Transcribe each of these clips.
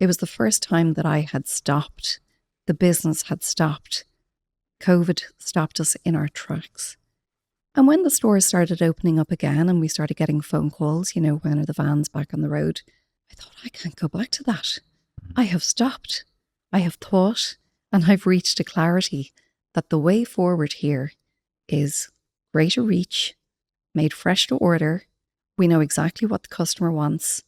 It was the first time that I had stopped. The business had stopped. COVID stopped us in our tracks. And when the stores started opening up again and we started getting phone calls, when are the vans back on the road? I thought, I can't go back to that. I have stopped. I have thought, and I've reached a clarity that the way forward here is greater reach, made fresh to order. We know exactly what the customer wants.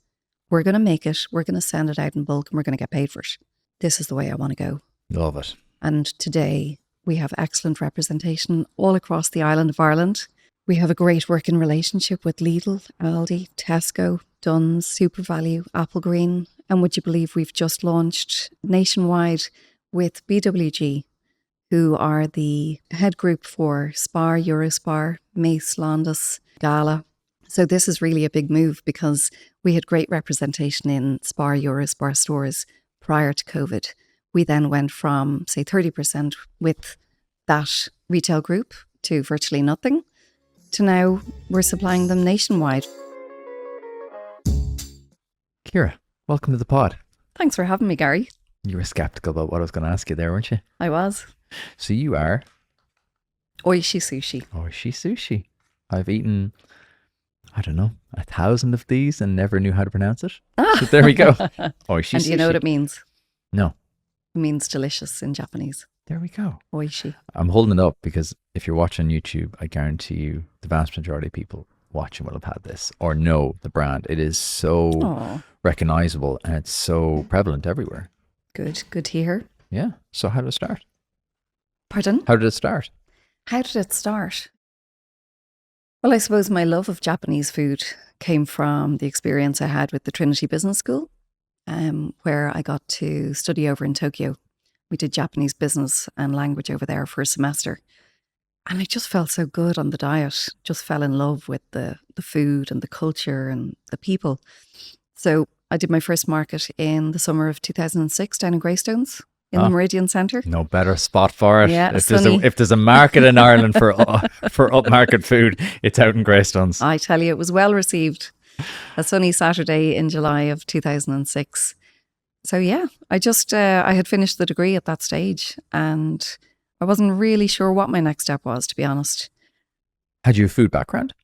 We're going to make it. We're going to send it out in bulk and we're going to get paid for it. This is the way I want to go. Love it. And today we have excellent representation all across the island of Ireland. We have a great working relationship with Lidl, Aldi, Tesco, Dunn's, SuperValu, Applegreen. And would you believe we've just launched nationwide with BWG, who are the head group for Spar, Eurospar, Mace, Londis, Gala. So this is really a big move because we had great representation in Spar, Eurospar stores prior to COVID. We then went from, say, 30% with that retail group to virtually nothing, to now we're supplying them nationwide. Ciara, welcome to the pod. Thanks for having me, Gary. You were skeptical about what I was going to ask you there, weren't you? I was. So you are? Oishii Sushi. Oishii Sushi. I've eaten, 1,000 of these and never knew how to pronounce it. So there we go. Oishii Sushi. And do you know what it means? No. It means delicious in Japanese. There we go. Oishii. I'm holding it up because if you're watching YouTube, I guarantee you the vast majority of people watching will have had this or know the brand. It is so recognizable and it's so prevalent everywhere. Good to hear. Yeah. So how did it start? Pardon? How did it start? How did it start? Well, I suppose my love of Japanese food came from the experience I had with the Trinity Business School, where I got to study over in Tokyo. We did Japanese business and language over there for a semester. And I just felt so good on the diet, just fell in love with the food and the culture and the people. So I did my first market in the summer of 2006 down in Greystones in the Meridian Centre. No better spot for it. Yeah, if there's a market in Ireland for upmarket food, it's out in Greystones. I tell you, it was well received. A sunny Saturday in July of 2006. So yeah, I had finished the degree at that stage and I wasn't really sure what my next step was, to be honest. Had you a food background?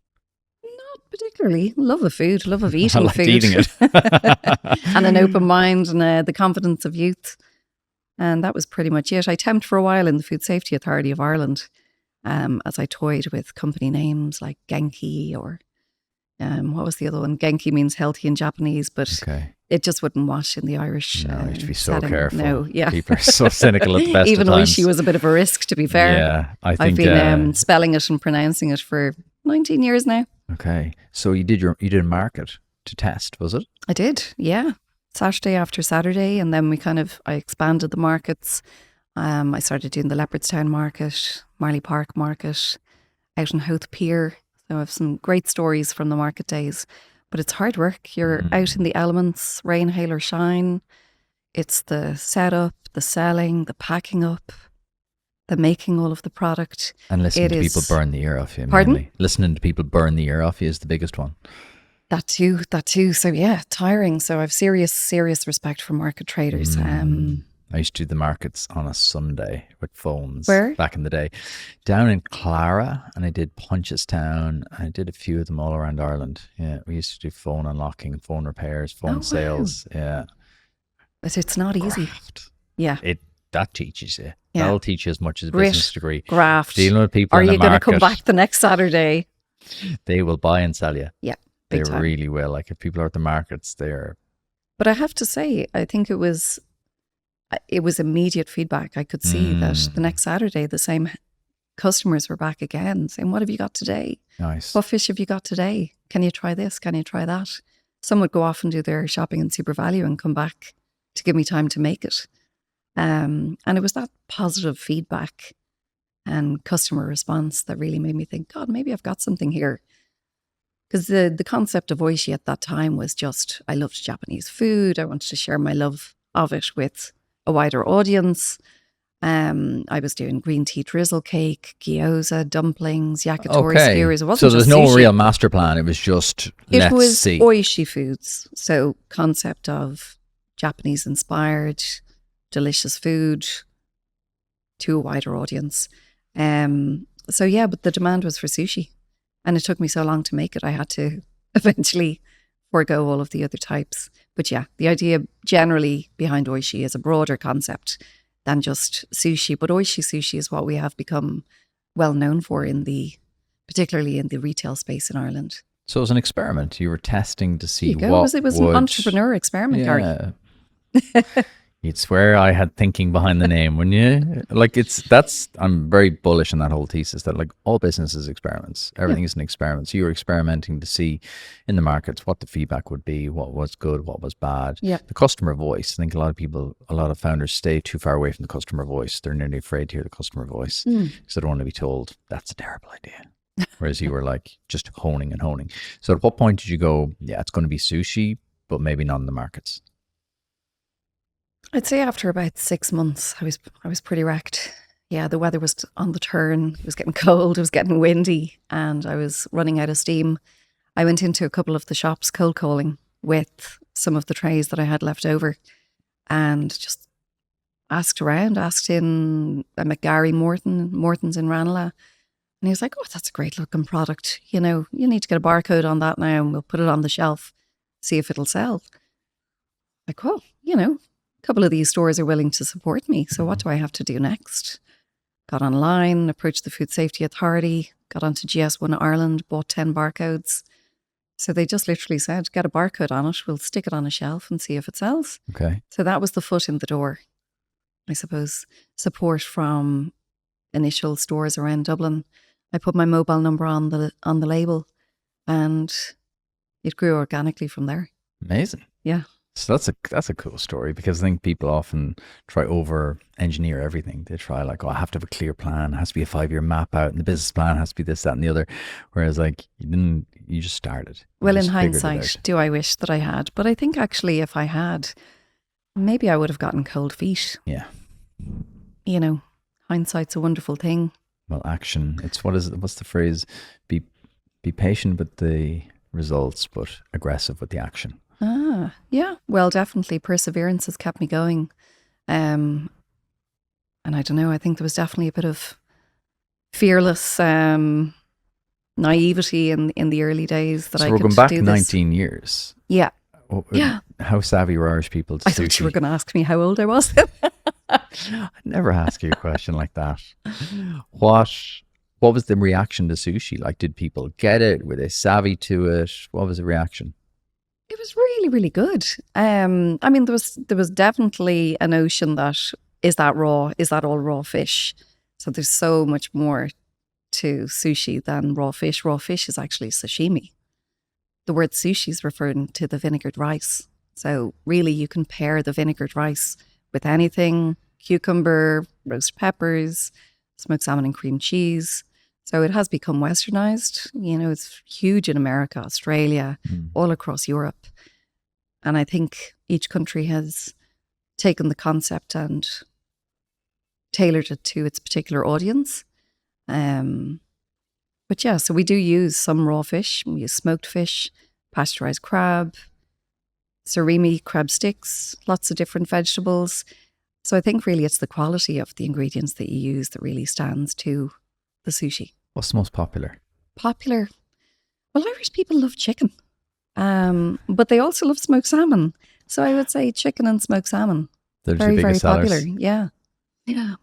Not particularly. Love of food, love of eating I liked food. eating it. And an open mind and the confidence of youth. And that was pretty much it. I temped for a while in the Food Safety Authority of Ireland as I toyed with company names like Genki or what was the other one? Genki means healthy in Japanese, but it just wouldn't wash in the Irish No, you have to be so setting. careful. No, yeah. People are so cynical at the best Even of times. Oishii was a bit of a risk, to be fair. Yeah, I've been spelling it and pronouncing it for 19 years now. Okay, so you did a market to test, was it? I did, yeah. Saturday after Saturday, and then I expanded the markets. I started doing the Leopardstown market, Marley Park market, out in Howth Pier. So I have some great stories from the market days. But it's hard work. You're out in the elements, rain, hail or shine. It's the setup, the selling, the packing up, the making all of the product. And listening to people burn the ear off you. Pardon? Mainly. Listening to people burn the ear off you is the biggest one. That too. So yeah, tiring. So I've serious respect for market traders. I used to do the markets on a Sunday with phones. Where? Back in the day. Down in Clara, and I did Punchestown. I did a few of them all around Ireland. Yeah, we used to do phone unlocking, phone repairs, phone sales. Wow. Yeah. But it's not easy. Graft. Yeah. That teaches you. Yeah. That'll teach you as much as a business degree. Graft. Dealing with people in the market. Are you going to come back the next Saturday? They will buy and sell you. Yeah. They really will. Like if people are at the markets, they're... But I have to say, I think it was immediate feedback. I could see that the next Saturday, the same customers were back again saying, what have you got today? Nice. What fish have you got today? Can you try this? Can you try that? Some would go off and do their shopping in SuperValu and come back to give me time to make it. And it was that positive feedback and customer response that really made me think, God, maybe I've got something here. Because the concept of Oishii at that time was just, I loved Japanese food. I wanted to share my love of it with a wider audience. I was doing green tea drizzle cake, gyoza, dumplings, yakitori skewers. It wasn't so there's no real master plan. It was just, let's see. Oishii foods. So concept of Japanese inspired, delicious food to a wider audience. So yeah, but the demand was for sushi, and it took me so long to make it. I had to eventually forego all of the other types. But yeah, the idea generally behind Oishii is a broader concept than just sushi. But Oishii Sushi is what we have become well known for particularly in the retail space in Ireland. So it was an experiment. You were testing to see It what was an entrepreneur experiment, Gary. You'd swear I had thinking behind the name, wouldn't you? Like I'm very bullish on that whole thesis that like all business is experiments. Everything is an experiment. So you were experimenting to see in the markets what the feedback would be, what was good, what was bad. Yeah. The customer voice. I think a lot of founders stay too far away from the customer voice. They're nearly afraid to hear the customer voice because they don't want to be told that's a terrible idea. Whereas you were like just honing and honing. So at what point did you go, yeah, it's going to be sushi, but maybe not in the markets? I'd say after about 6 months, I was pretty wrecked. Yeah, the weather was on the turn. It was getting cold. It was getting windy, and I was running out of steam. I went into a couple of the shops cold calling with some of the trays that I had left over, and just asked around. I met Gary Morton's in Ranelagh, and he was like, "Oh, that's a great looking product. You know, you need to get a barcode on that now, and we'll put it on the shelf, see if it'll sell." Like, well, you know, a couple of these stores are willing to support me. So what do I have to do next? Got online, approached the Food Safety Authority, got onto GS1 Ireland, bought 10 barcodes. So they just literally said, get a barcode on it. We'll stick it on a shelf and see if it sells. Okay. So that was the foot in the door, I suppose. Support from initial stores around Dublin. I put my mobile number on the label, and it grew organically from there. Amazing. Yeah. So that's a cool story, because I think people often try over engineer everything. They try like, oh, I have to have a clear plan. It has to be a 5-year map out, and the business plan has to be this, that, and the other. Whereas like you just started. Well, in hindsight, do I wish that I had? But I think actually if I had, maybe I would have gotten cold feet. Yeah. You know, hindsight's a wonderful thing. Well, action. It's what's the phrase? Be patient with the results, but aggressive with the action. Ah, yeah. Well, definitely perseverance has kept me going. And I don't know, I think there was definitely a bit of fearless naivety in the early days that I could do this. So we're going back 19 years. Yeah. Yeah. How savvy were Irish people to sushi? I thought you were going to ask me how old I was. I'd never ask you a question like that. What was the reaction to sushi? Like, did people get it? Were they savvy to it? What was the reaction? It was really, really good. I mean, there was definitely a notion that, is that raw? Is that all raw fish? So there's so much more to sushi than raw fish. Raw fish is actually sashimi. The word sushi is referring to the vinegared rice. So really you can pair the vinegared rice with anything: cucumber, roast peppers, smoked salmon and cream cheese. So it has become westernized. You know, it's huge in America, Australia, all across Europe. And I think each country has taken the concept and tailored it to its particular audience. But yeah, so we do use some raw fish. We use smoked fish, pasteurized crab, surimi, crab sticks, lots of different vegetables. So I think really it's the quality of the ingredients that you use that really stands to the sushi. What's the most popular? Popular? Well, Irish people love chicken, but they also love smoked salmon. So I would say chicken and smoked salmon. They're very, very popular. Yeah. Yeah.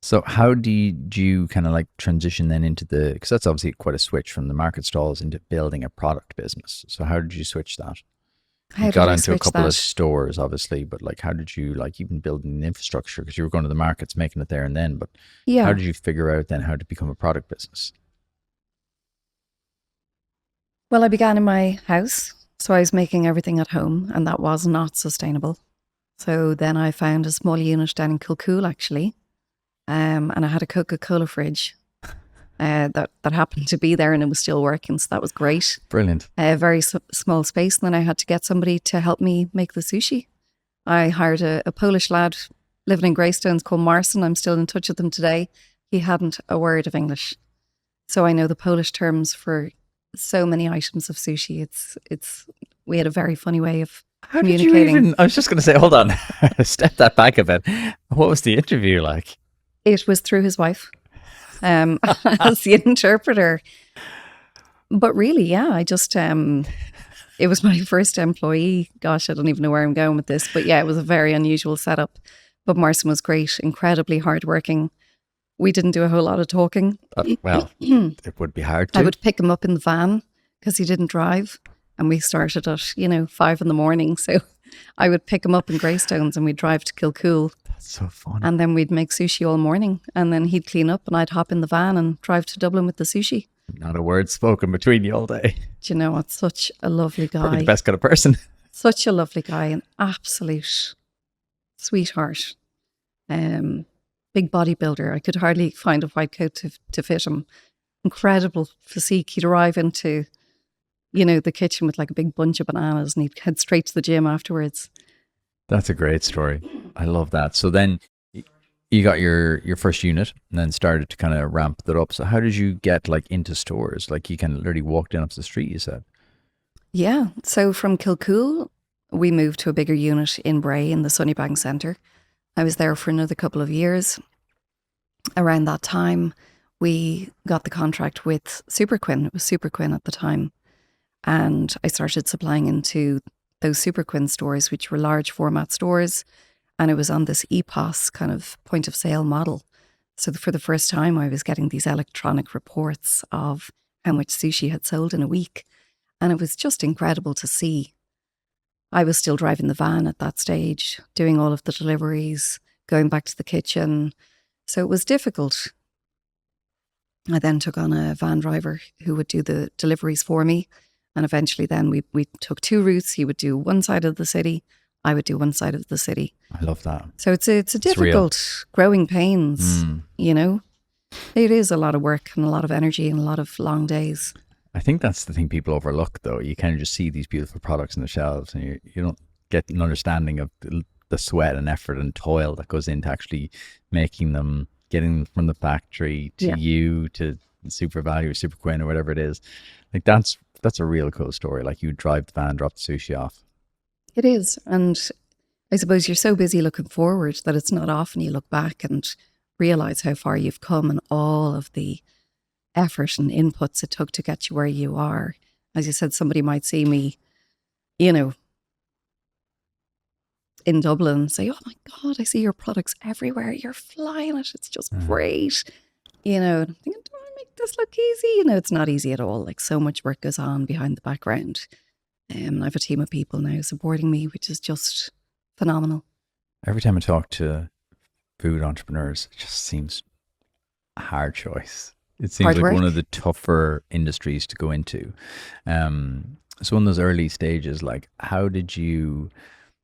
So how did you kind of like transition then into because that's obviously quite a switch from the market stalls into building a product business. So how did you switch that? You got into a couple of stores, obviously, but like, how did you like even build an infrastructure? Because you were going to the markets, making it there and then, but yeah. How did you figure out then how to become a product business? Well, I began in my house. So I was making everything at home, and that was not sustainable. So then I found a small unit down in Kilcool, actually. And I had a Coca-Cola fridge that happened to be there, and it was still working. So that was great. Brilliant. A very small space. And then I had to get somebody to help me make the sushi. I hired a Polish lad living in Greystones called Marcin. I'm still in touch with him today. He hadn't a word of English. So I know the Polish terms for so many items of sushi. We had a very funny way of How did you even, I was just going to say, hold on, step that back a bit. What was the interview like? It was through his wife as the interpreter. But really, yeah, I just, it was my first employee. Gosh, I don't even know where I'm going with this. But yeah, it was a very unusual setup. But Marson was great, incredibly hardworking. We didn't do a whole lot of talking. Well, it would be hard to. I would pick him up in the van because he didn't drive. And we started at, 5 a.m. So I would pick him up in Greystones and we'd drive to Kilcool. That's so fun. And then we'd make sushi all morning. And then he'd clean up and I'd hop in the van and drive to Dublin with the sushi. Not a word spoken between you all day. Do you know what? Such a lovely guy. Probably the best kind of person. Such a lovely guy. An absolute sweetheart. Big bodybuilder. I could hardly find a white coat to fit him. Incredible physique. He'd arrive into, the kitchen with like a big bunch of bananas and he'd head straight to the gym afterwards. That's a great story. I love that. So then you got your first unit and then started to kind of ramp that up. So how did you get like into stores? Like you can literally walk down up the street, you said. Yeah. So from Kilcool, we moved to a bigger unit in Bray in the Sunnybank Centre. I was there for another couple of years. Around that time, we got the contract with Super Quinn. It was Super Quinn at the time. And I started supplying into those Super Quinn stores, which were large format stores. And it was on this EPOS kind of point of sale model. So for the first time, I was getting these electronic reports of how much sushi had sold in a week. And it was just incredible to see. I was still driving the van at that stage, doing all of the deliveries, going back to the kitchen. So it was difficult. I then took on a van driver who would do the deliveries for me. And eventually then we took two routes. He would do one side of the city. I would do one side of the city. I love that. So it's a difficult growing pains, It is a lot of work and a lot of energy and a lot of long days. I think that's the thing people overlook, though. You kind of just see these beautiful products on the shelves and you don't get an understanding of the sweat and effort and toil that goes into actually making them, getting them from the factory to you, to Super Value or Super Quinn or whatever it is. Like that's a real cool story. Like you drive the van, drop the sushi off. It is. And I suppose you're so busy looking forward that it's not often you look back and realize how far you've come and all of the effort and inputs it took to get you where you are. As you said, somebody might see me, in Dublin and say, oh my God, I see your products everywhere. You're flying it. It's just great. And I'm thinking, do I make this look easy? It's not easy at all. Like so much work goes on behind the background. And I have a team of people now supporting me, which is just phenomenal. Every time I talk to food entrepreneurs, it just seems a hard choice. It seems Hard like work. one of the tougher industries to go into. So in those early stages, like how did you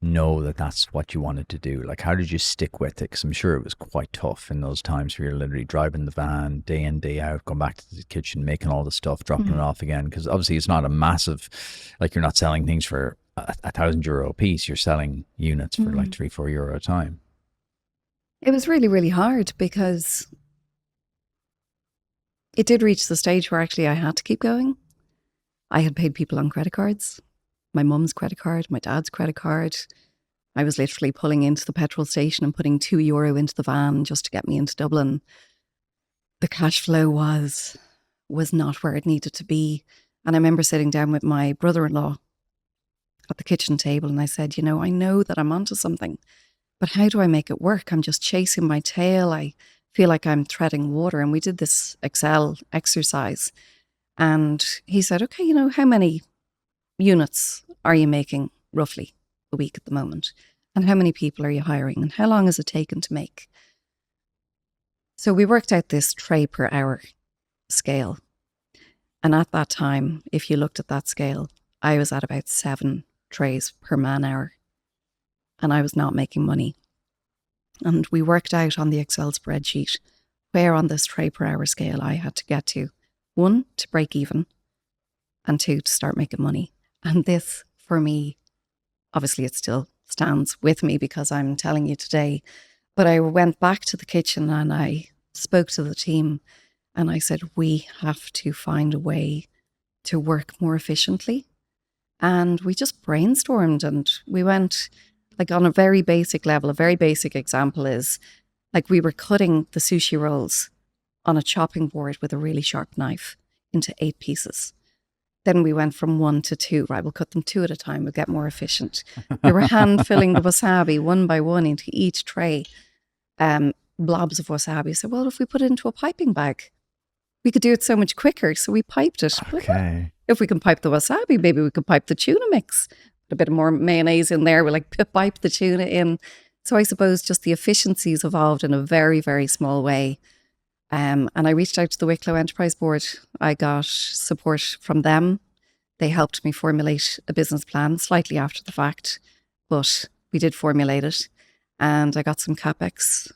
know that that's what you wanted to do? Like how did you stick with it? Because I'm sure it was quite tough in those times where you're literally driving the van day in, day out, going back to the kitchen, making all the stuff, dropping it off again. Because obviously it's not a massive, like you're not selling things for €1,000 a piece. You're selling units for like €3-4 a time. It was really, really hard because it did reach the stage where actually I had to keep going. I had paid people on credit cards, my mum's credit card, my dad's credit card. I was literally pulling into the petrol station and putting €2 into the van just to get me into Dublin. The cash flow was not where it needed to be. And I remember sitting down with my brother-in-law at the kitchen table and I said, I know that I'm onto something, but how do I make it work? I'm just chasing my tail. I feel like I'm treading water. And we did this Excel exercise. And he said, okay, how many units are you making roughly a week at the moment? And how many people are you hiring? And how long has it taken to make? So we worked out this tray per hour scale. And at that time, if you looked at that scale, I was at about 7 trays per man hour. And I was not making money. And we worked out on the Excel spreadsheet where on this tray per hour scale I had to get to. 1, to break even, and 2, to start making money. And this, for me, obviously it still stands with me because I'm telling you today, but I went back to the kitchen and I spoke to the team and I said, we have to find a way to work more efficiently And we just brainstormed, and we went like on a very basic level. A very basic example is like we were cutting the sushi rolls on a chopping board with a really sharp knife into 8 pieces. Then we went from 1 to 2, right? We'll cut them 2 at a time. We'll get more efficient. We were hand filling the wasabi one by one into each tray. Blobs of wasabi. So, well, if we put it into a piping bag, we could do it so much quicker. So we piped it. Okay. If we can pipe the wasabi, maybe we could pipe the tuna mix. Put a bit more mayonnaise in there. We're like, pipe the tuna in. So I suppose just the efficiencies evolved in a very, very small way. And I reached out to the Wicklow Enterprise Board. I got support from them. They helped me formulate a business plan slightly after the fact, but we did formulate it. And I got some CapEx,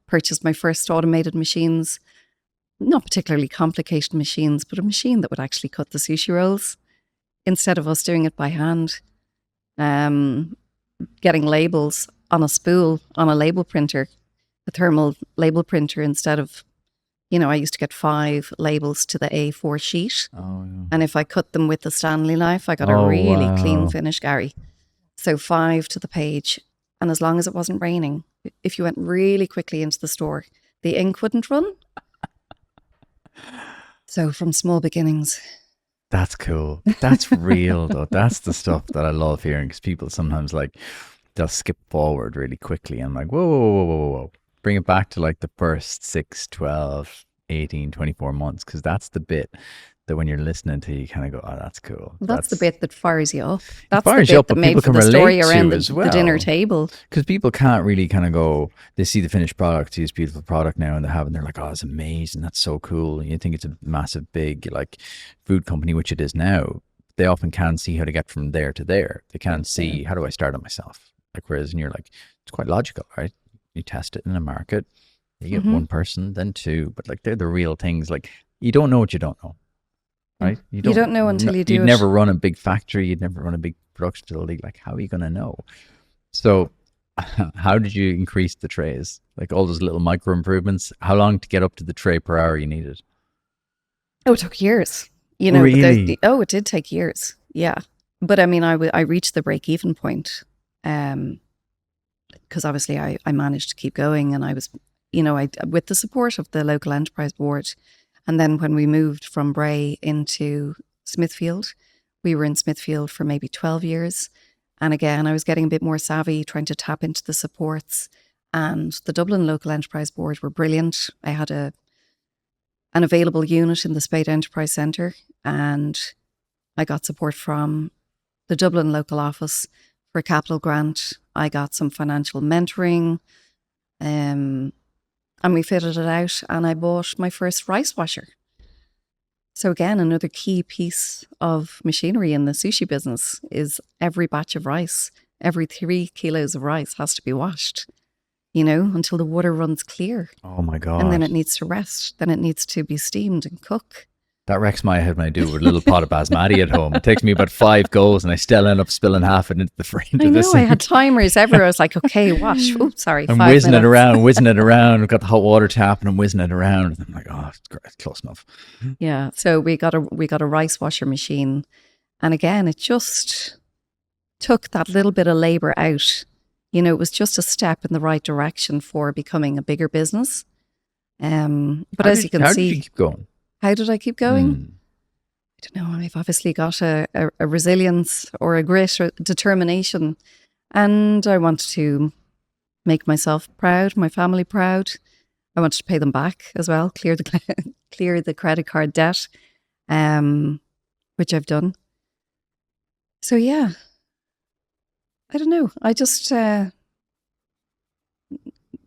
purchased my first automated machines, not particularly complicated machines, but a machine that would actually cut the sushi rolls instead of us doing it by hand. Getting labels on a spool, on a label printer, a thermal label printer, instead of, I used to get 5 labels to the A4 sheet. Oh, yeah. And if I cut them with the Stanley knife, I got a really clean finish, Gary. So 5 to the page. And as long as it wasn't raining, if you went really quickly into the store, the ink wouldn't run. So from small beginnings. That's cool. That's real though. That's the stuff that I love hearing, because people sometimes like they'll skip forward really quickly and I'm like, whoa. Bring it back to like the first 6, 12, 18, 24 months, because that's the bit that when you're listening to, you kind of go, oh, that's cool. Well, that's the bit that fires you up. That's fires the you bit up, that but made people for can the story relate to around as well. the dinner table. Because people can't really kind of go, they see the finished product, see this beautiful product now and they're like, oh, it's amazing. That's so cool. And you think it's a massive, big like food company, which it is now. They often can't see how to get from there to there. They can't see, how do I start it myself? Like, whereas, and you're like, it's quite logical, right? You test it in a market, you get one person, then 2, but like they're the real things. Like you don't know what you don't know, right? You don't know until you do it. You'd never run a big factory. You'd never run a big production facility. Like, how are you going to know? So how did you increase the trays? Like all those little micro improvements, how long to get up to the tray per hour you needed? Oh, it took years. Really? It did take years. Yeah. But I mean, I reached the break-even point because obviously I managed to keep going, and I was, with the support of the local enterprise board. And then when we moved from Bray into Smithfield, we were in Smithfield for maybe 12 years. And again, I was getting a bit more savvy, trying to tap into the supports. And the Dublin Local Enterprise Board were brilliant. I had an available unit in the Spade Enterprise Centre, and I got support from the Dublin local office for a capital grant. I got some financial mentoring, and we fitted it out, and I bought my first rice washer. So again, another key piece of machinery in the sushi business is every batch of rice, every 3 kilos of rice has to be washed, until the water runs clear. Oh my God. And then it needs to rest. Then it needs to be steamed and cook. That wrecks my head when I do with a little pot of basmati at home. It takes me about 5 goes and I still end up spilling half it into the I know, I had timers everywhere. I was like, okay, wash. Oh, sorry, I'm 5 whizzing minutes. whizzing it around. I've got the hot water tap and I'm whizzing it around. And I'm like, oh, it's great, close enough. Yeah, so we got a rice washer machine. And again, it just took that little bit of labour out. It was just a step in the right direction for becoming a bigger business. But as you can see... How did you keep going? How did I keep going? I don't know. I've obviously got a resilience or a grit or determination. And I wanted to make myself proud, my family proud. I wanted to pay them back as well, clear the credit card debt, which I've done. So yeah, I don't know. I just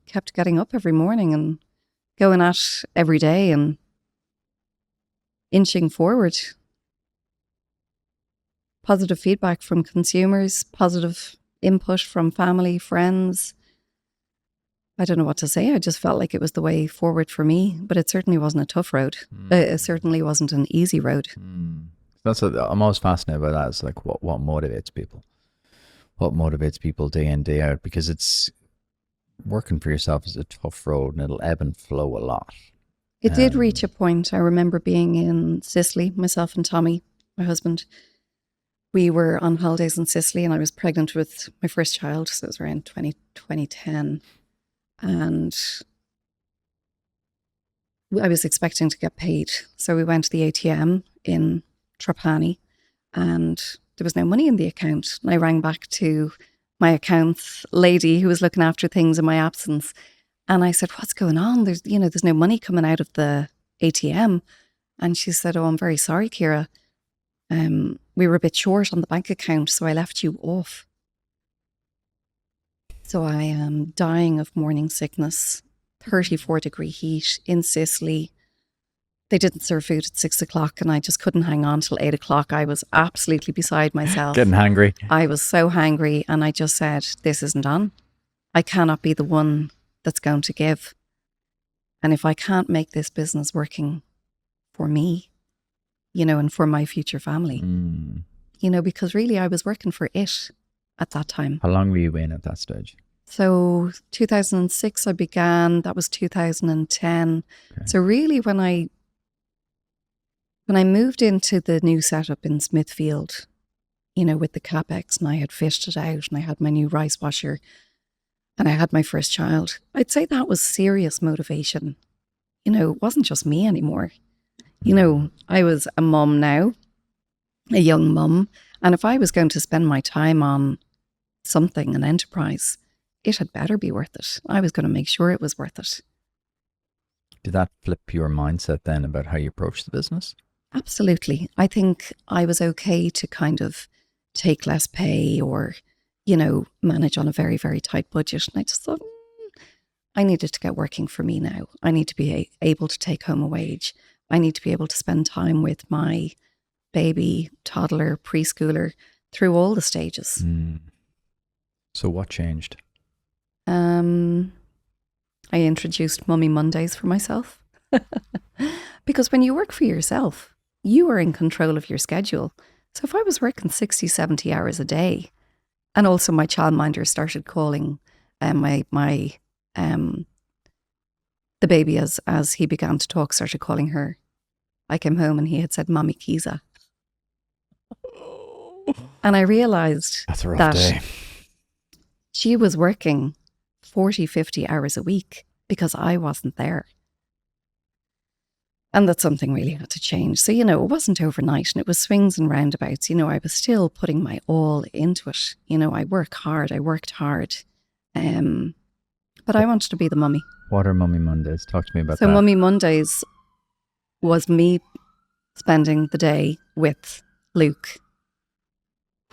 kept getting up every morning and going at every day and inching forward. Positive feedback from consumers, positive input from family, friends. I don't know what to say. I just felt like it was the way forward for me, but it certainly wasn't a tough road. It certainly wasn't an easy road. That's what I'm always fascinated by. That is like what motivates people. What motivates people day in, day out, because it's working for yourself is a tough road and it'll ebb and flow a lot. It did reach a point. I remember being in Sicily, myself and Tommy, my husband, we were on holidays in Sicily and I was pregnant with my first child. So it was around 2010. And I was expecting to get paid. So we went to the ATM in Trapani and there was no money in the account. And I rang back to my accounts lady who was looking after things in my absence. And I said, what's going on? There's no money coming out of the ATM. And she said, oh, I'm very sorry, Ciara. We were a bit short on the bank account, so I left you off. So I am dying of morning sickness, 34-degree heat in Sicily. They didn't serve food at 6 o'clock and I just couldn't hang on till 8 o'clock. I was absolutely beside myself. Getting hangry. I was so hangry and I just said, this isn't on. I cannot be the one that's going to give. And if I can't make this business working for me, and for my future family, because really I was working for it at that time. How long were you in at that stage? So 2006 I began, that was 2010. Okay. So really when I moved into the new setup in Smithfield, with the CapEx and I had fished it out and I had my new rice washer and I had my first child, I'd say that was serious motivation. It wasn't just me anymore. I was a mum now, a young mum, and if I was going to spend my time on something, an enterprise, it had better be worth it. I was going to make sure it was worth it. Did that flip your mindset then about how you approach the business? Absolutely. I think I was okay to kind of take less pay or, manage on a very, very tight budget. And I just thought, I needed to get working for me now. I need to be able to take home a wage. I need to be able to spend time with my baby, toddler, preschooler through all the stages. So what changed? I introduced Mummy Mondays for myself. Because when you work for yourself, you are in control of your schedule. So if I was working 60, 70 hours a day, and also my childminder started calling the baby as he began to talk, started calling her. I came home and he had said, Mommy Kiza. And I realized that's a rough day. She was working 40, 50 hours a week because I wasn't there. And that something really had to change. So, it wasn't overnight and it was swings and roundabouts. I was still putting my all into it. I worked hard. But I wanted to be the mummy. What are Mummy Mondays? Talk to me about that. So Mummy Mondays was me spending the day with Luke,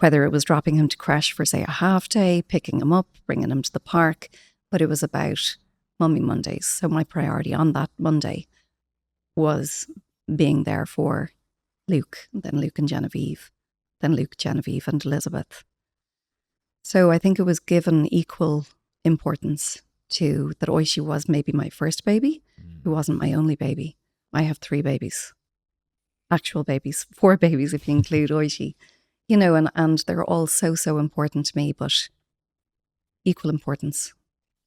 whether it was dropping him to creche for, say, a half day, picking him up, bringing him to the park, but it was about Mummy Mondays. So my priority on that Monday was being there for Luke, then Luke and Genevieve, then Luke, Genevieve and Elizabeth. So I think it was given equal importance to that Oishii was maybe my first baby. It wasn't my only baby. I have 3 babies, actual babies, 4 babies if you include Oishii, and they're all so important to me, but equal importance.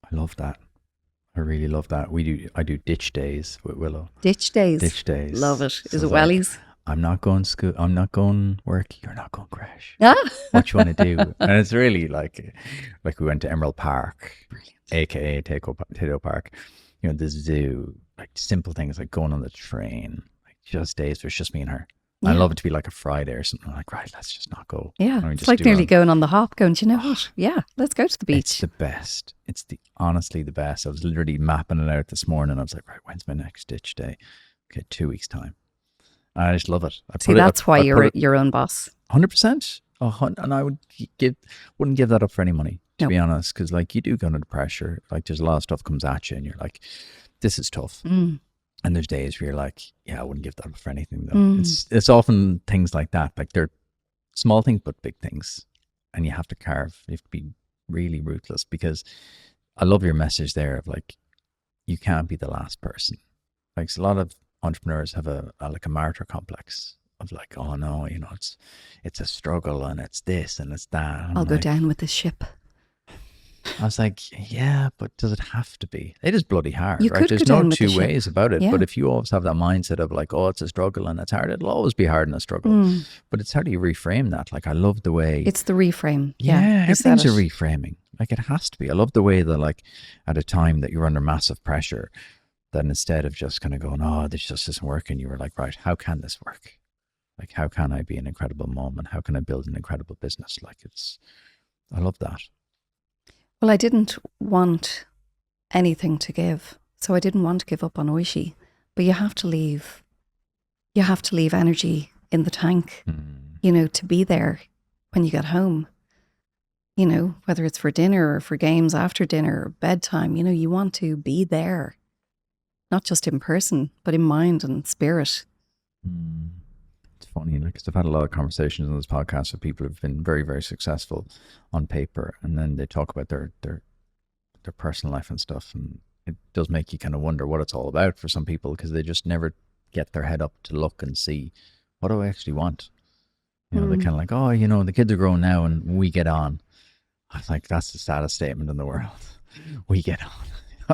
I love that. I really love that. I do ditch days with Willow. Ditch days. Love it. So is it wellies? I'm not going school. I'm not going work. You're not going crash. Ah. What you want to do? And it's really like we went to Emerald Park, brilliant, aka Tato Park. The zoo, like simple things like going on the train, like just days where it's just me and her. Yeah. I love it to be like a Friday or something. I'm like, right, let's just not go. Yeah, it's like nearly going on the hop, going, do you know what? Yeah, let's go to the beach. It's the best. It's honestly the best. I was literally mapping it out this morning. I was like, right, when's my next ditch day? Okay, 2 weeks time. I just love it. That's why you're your own boss. 100%. And I wouldn't give that up for any money, to be honest, because like you do go under pressure. Like there's a lot of stuff comes at you and you're like, this is tough. And there's days where you're like, yeah, I wouldn't give that up for anything though. It's often things like that. Like they're small things, but big things. And you have to carve. You have to be really ruthless, because I love your message there of like, you can't be the last person. Like a lot of entrepreneurs have a martyr complex of like, oh no, it's a struggle and it's this and it's that. I'll go down with the ship. I was like, yeah, but does it have to be? It is bloody hard, You right? could go There's no down with the two ship. ways about it. Yeah. But if you always have that mindset of like, oh, it's a struggle and it's hard, it'll always be hard and a struggle. Mm. But it's how do you reframe that? Like, I love the way, It's the reframe. yeah, You said everything's a it. reframing. Like, it has to be. I love the way that, like, at a time that you're under massive pressure, that instead of just kind of going, oh, this just isn't working, you were like, right, how can this work? Like, how can I be an incredible mom and how can I build an incredible business? Like, I love that. Well, I didn't want anything to give. So I didn't want to give up on Oishii. But you have to leave energy in the tank, to be there when you get home. Whether it's for dinner or for games after dinner or bedtime, you want to be there. Not just in person, but in mind and spirit. It's funny, like, 'cause I've had a lot of conversations on this podcast with people who've been very, very successful on paper, and then they talk about their personal life and stuff, and it does make you kind of wonder what it's all about for some people, because they just never get their head up to look and see, what do I actually want? They're kind of like, oh, the kids are grown now and we get on. I was like, that's the saddest statement in the world. We get on.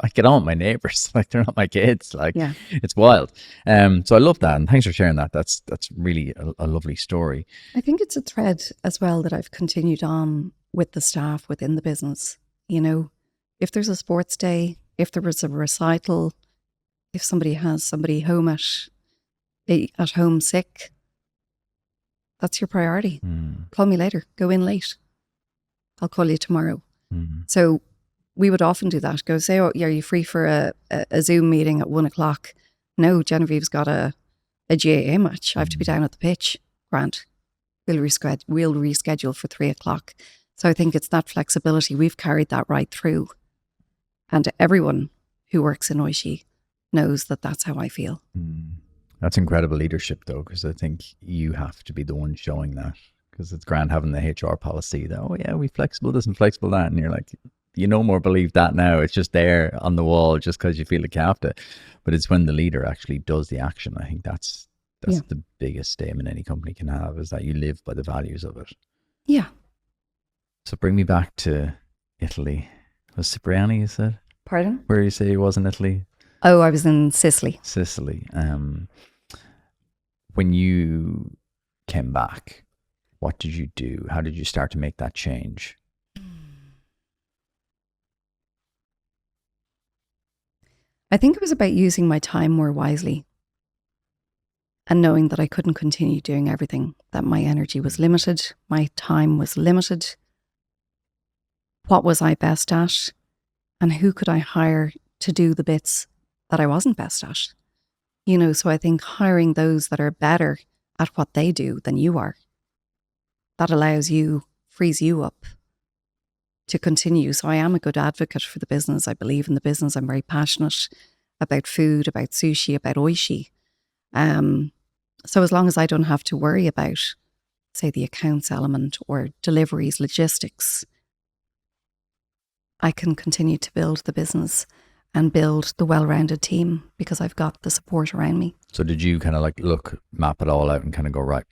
I get on with my neighbors. Like, they're not my kids. Like, It's wild. So I love that. And thanks for sharing that. That's really a lovely story. I think it's a thread as well that I've continued on with the staff within the business. If there's a sports day, if there was a recital, if somebody has somebody home at home sick, that's your priority. Call me later. Go in late. I'll call you tomorrow. So we would often do that. Go say, oh, yeah, are you free for a Zoom meeting at 1:00? No, Genevieve's got a GAA match. I have to be down at the pitch. Grant. We'll reschedule for 3:00. So I think it's that flexibility. We've carried that right through. And everyone who works in Oishii knows that that's how I feel. That's incredible leadership, though, because I think you have to be the one showing that. Because it's grand having the HR policy that, oh yeah, we flexible this and flexible that. And you're like, you no more believe that now. It's just there on the wall just because you feel like you have to. But it's when the leader actually does the action. I think that's the biggest statement any company can have, is that you live by the values of it. Yeah. So bring me back to Italy. Was Cipriani, you said? Pardon? Where you say you was in Italy? Oh, I was in Sicily. When you came back, what did you do? How did you start to make that change? I think it was about using my time more wisely and knowing that I couldn't continue doing everything, that my energy was limited, my time was limited. What was I best at? And who could I hire to do the bits that I wasn't best at? So I think hiring those that are better at what they do than you are, that frees you up to continue. So I am a good advocate for the business. I believe in the business. I'm very passionate about food, about sushi, about Oishii. So as long as I don't have to worry about, say, the accounts element or deliveries, logistics, I can continue to build the business and build the well-rounded team because I've got the support around me. So did you kind of like map it all out and kind of go, right,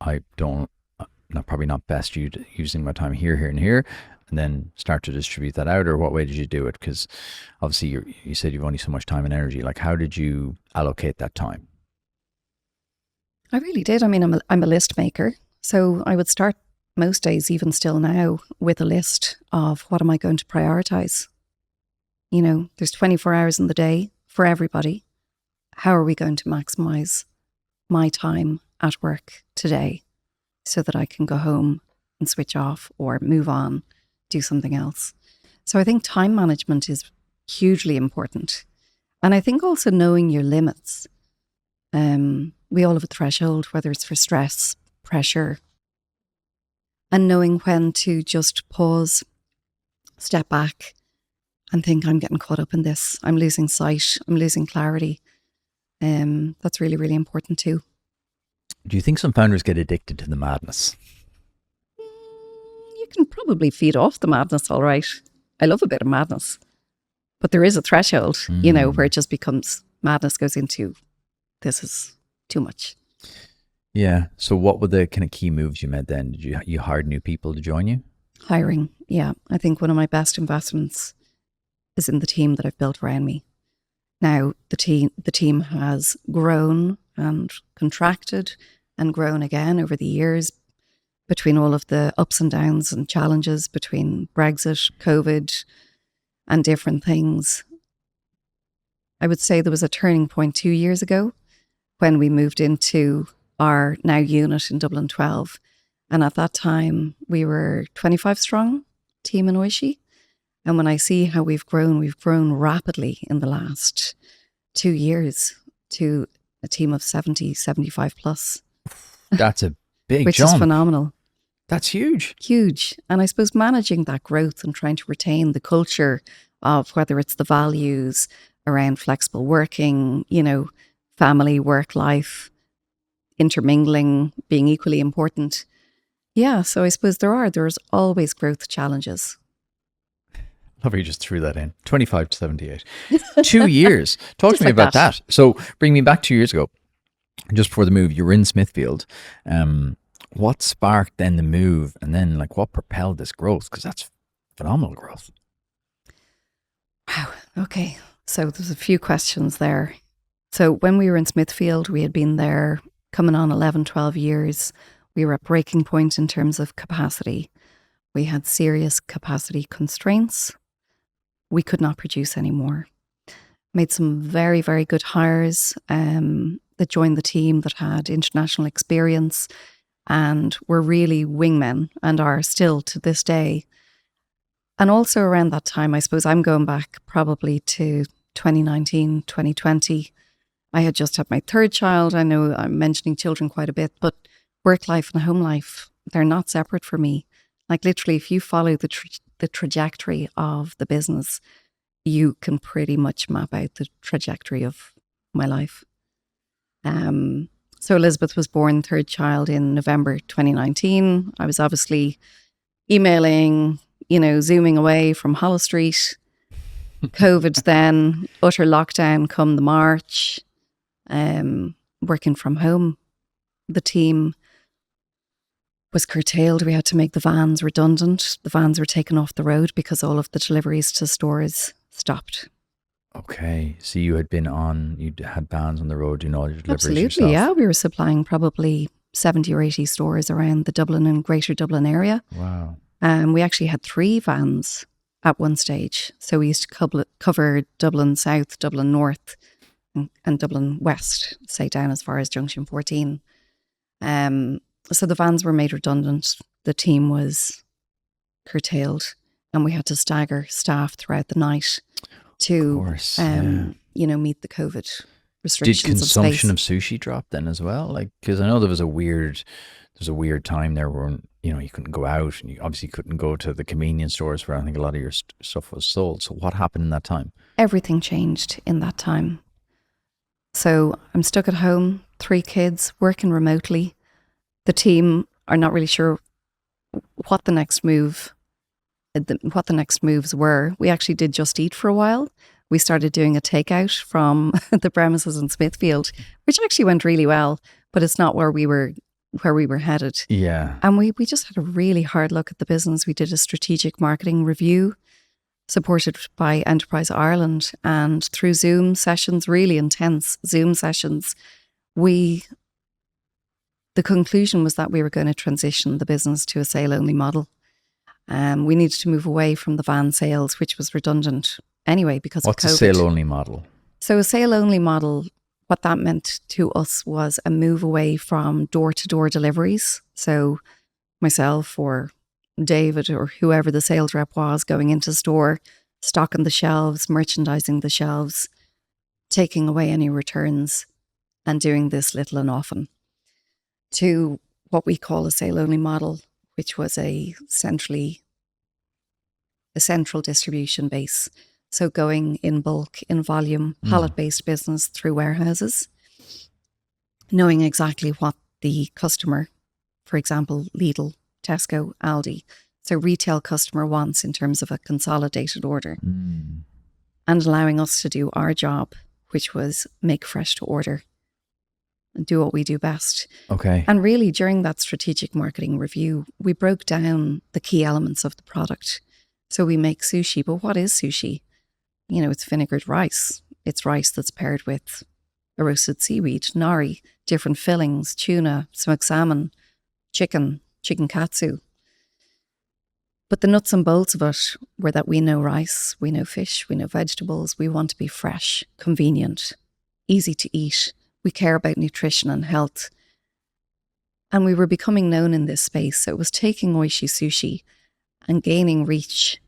probably not best using my time here, and here, and then start to distribute that out? Or what way did you do it? Because obviously you said you've only so much time and energy. Like, how did you allocate that time? I really did. I mean, I'm a list maker. So I would start most days, even still now, with a list of what am I going to prioritize? There's 24 hours in the day for everybody. How are we going to maximize my time at work today so that I can go home and switch off or move on, do something else? So I think time management is hugely important. And I think also knowing your limits. We all have a threshold, whether it's for stress, pressure, and knowing when to just pause, step back and think, I'm getting caught up in this. I'm losing sight. I'm losing clarity. That's really, really important too. Do you think some founders get addicted to the madness? You can probably feed off the madness, all right. I love a bit of madness. But there is a threshold, where it just becomes, madness goes into, this is too much. Yeah. So what were the kind of key moves you made then? Did you hire new people to join you? Hiring. Yeah. I think one of my best investments is in the team that I've built around me. Now, the team has grown and contracted and grown again over the years between all of the ups and downs and challenges between Brexit, COVID, and different things. I would say there was a turning point 2 years ago when we moved into our now unit in Dublin 12. And at that time, we were 25 strong, team in Oishii. And when I see how we've grown rapidly in the last 2 years to a team of 70, 75 plus. That's a big which jump. Is phenomenal. That's huge. Huge. And I suppose managing that growth and trying to retain the culture of whether it's the values around flexible working, family, work life, intermingling, being equally important. Yeah, so I suppose there's always growth challenges. Love how you just threw that in. 25 to 78. 2 years. Talk to me like about that. So bring me back 2 years ago, just before the move. You were in Smithfield. What sparked then the move, and then what propelled this growth? Because that's phenomenal growth. Wow. Okay. So there's a few questions there. So when we were in Smithfield, we had been there coming on 11, 12 years. We were at breaking point in terms of capacity. We had serious capacity constraints. We could not produce anymore. Made some very, very good hires that joined the team that had international experience and were really wingmen and are still to this day. And also around that time, I suppose I'm going back probably to 2019, 2020. I had just had my third child. I know I'm mentioning children quite a bit, but work life and home life, they're not separate for me. Literally, if you follow the trajectory of the business, you can pretty much map out the trajectory of my life. So Elizabeth was born, third child, in November 2019. I was obviously emailing, Zooming away from Hollow Street. COVID then, utter lockdown come the March, working from home. The team was curtailed. We had to make the vans redundant. The vans were taken off the road because all of the deliveries to stores stopped. Okay. So you had had vans on the road doing all your deliveries Absolutely, yourself? Yeah. We were supplying probably 70 or 80 stores around the Dublin and Greater Dublin area. Wow. We actually had 3 vans at one stage. So we used to cover Dublin South, Dublin North, and Dublin West, say down as far as Junction 14. So the vans were made redundant. The team was curtailed, and we had to stagger staff throughout the night to, meet the COVID restrictions. Did consumption of sushi drop then as well? Because I know there was a weird time there where you couldn't go out, and you obviously couldn't go to the convenience stores where I think a lot of your stuff was sold. So what happened in that time? Everything changed in that time. So I'm stuck at home, 3 kids, working remotely. The team are not really sure what the next moves were. We actually did Just Eat for a while. We started doing a takeout from the premises in Smithfield, which actually went really well, but it's not where we were headed. Yeah. And we just had a really hard look at the business. We did a strategic marketing review supported by Enterprise Ireland, and through Zoom sessions, really intense Zoom sessions, the conclusion was that we were going to transition the business to a sale-only model. We needed to move away from the van sales, which was redundant anyway because of COVID. What's a sale-only model? So a sale-only model, what that meant to us was a move away from door-to-door deliveries. So myself or David or whoever the sales rep was going into store, stocking the shelves, merchandising the shelves, taking away any returns, and doing this little and often, to what we call a sale-only model, which was a central distribution base. So going in bulk, in volume, pallet-based business through warehouses, knowing exactly what the customer, for example, Lidl, Tesco, Aldi, so retail customer wants in terms of a consolidated order, and allowing us to do our job, which was make fresh to order. and do what we do best. Okay. And really, during that strategic marketing review, we broke down the key elements of the product. So we make sushi, but what is sushi? You know, it's vinegared rice. It's rice that's paired with a roasted seaweed, nori, different fillings, tuna, smoked salmon, chicken katsu. But the nuts and bolts of it were that we know rice, we know fish, we know vegetables. We want to be fresh, convenient, easy to eat. We care about nutrition and health. And we were becoming known in this space. So it was taking Oishii Sushi and gaining reach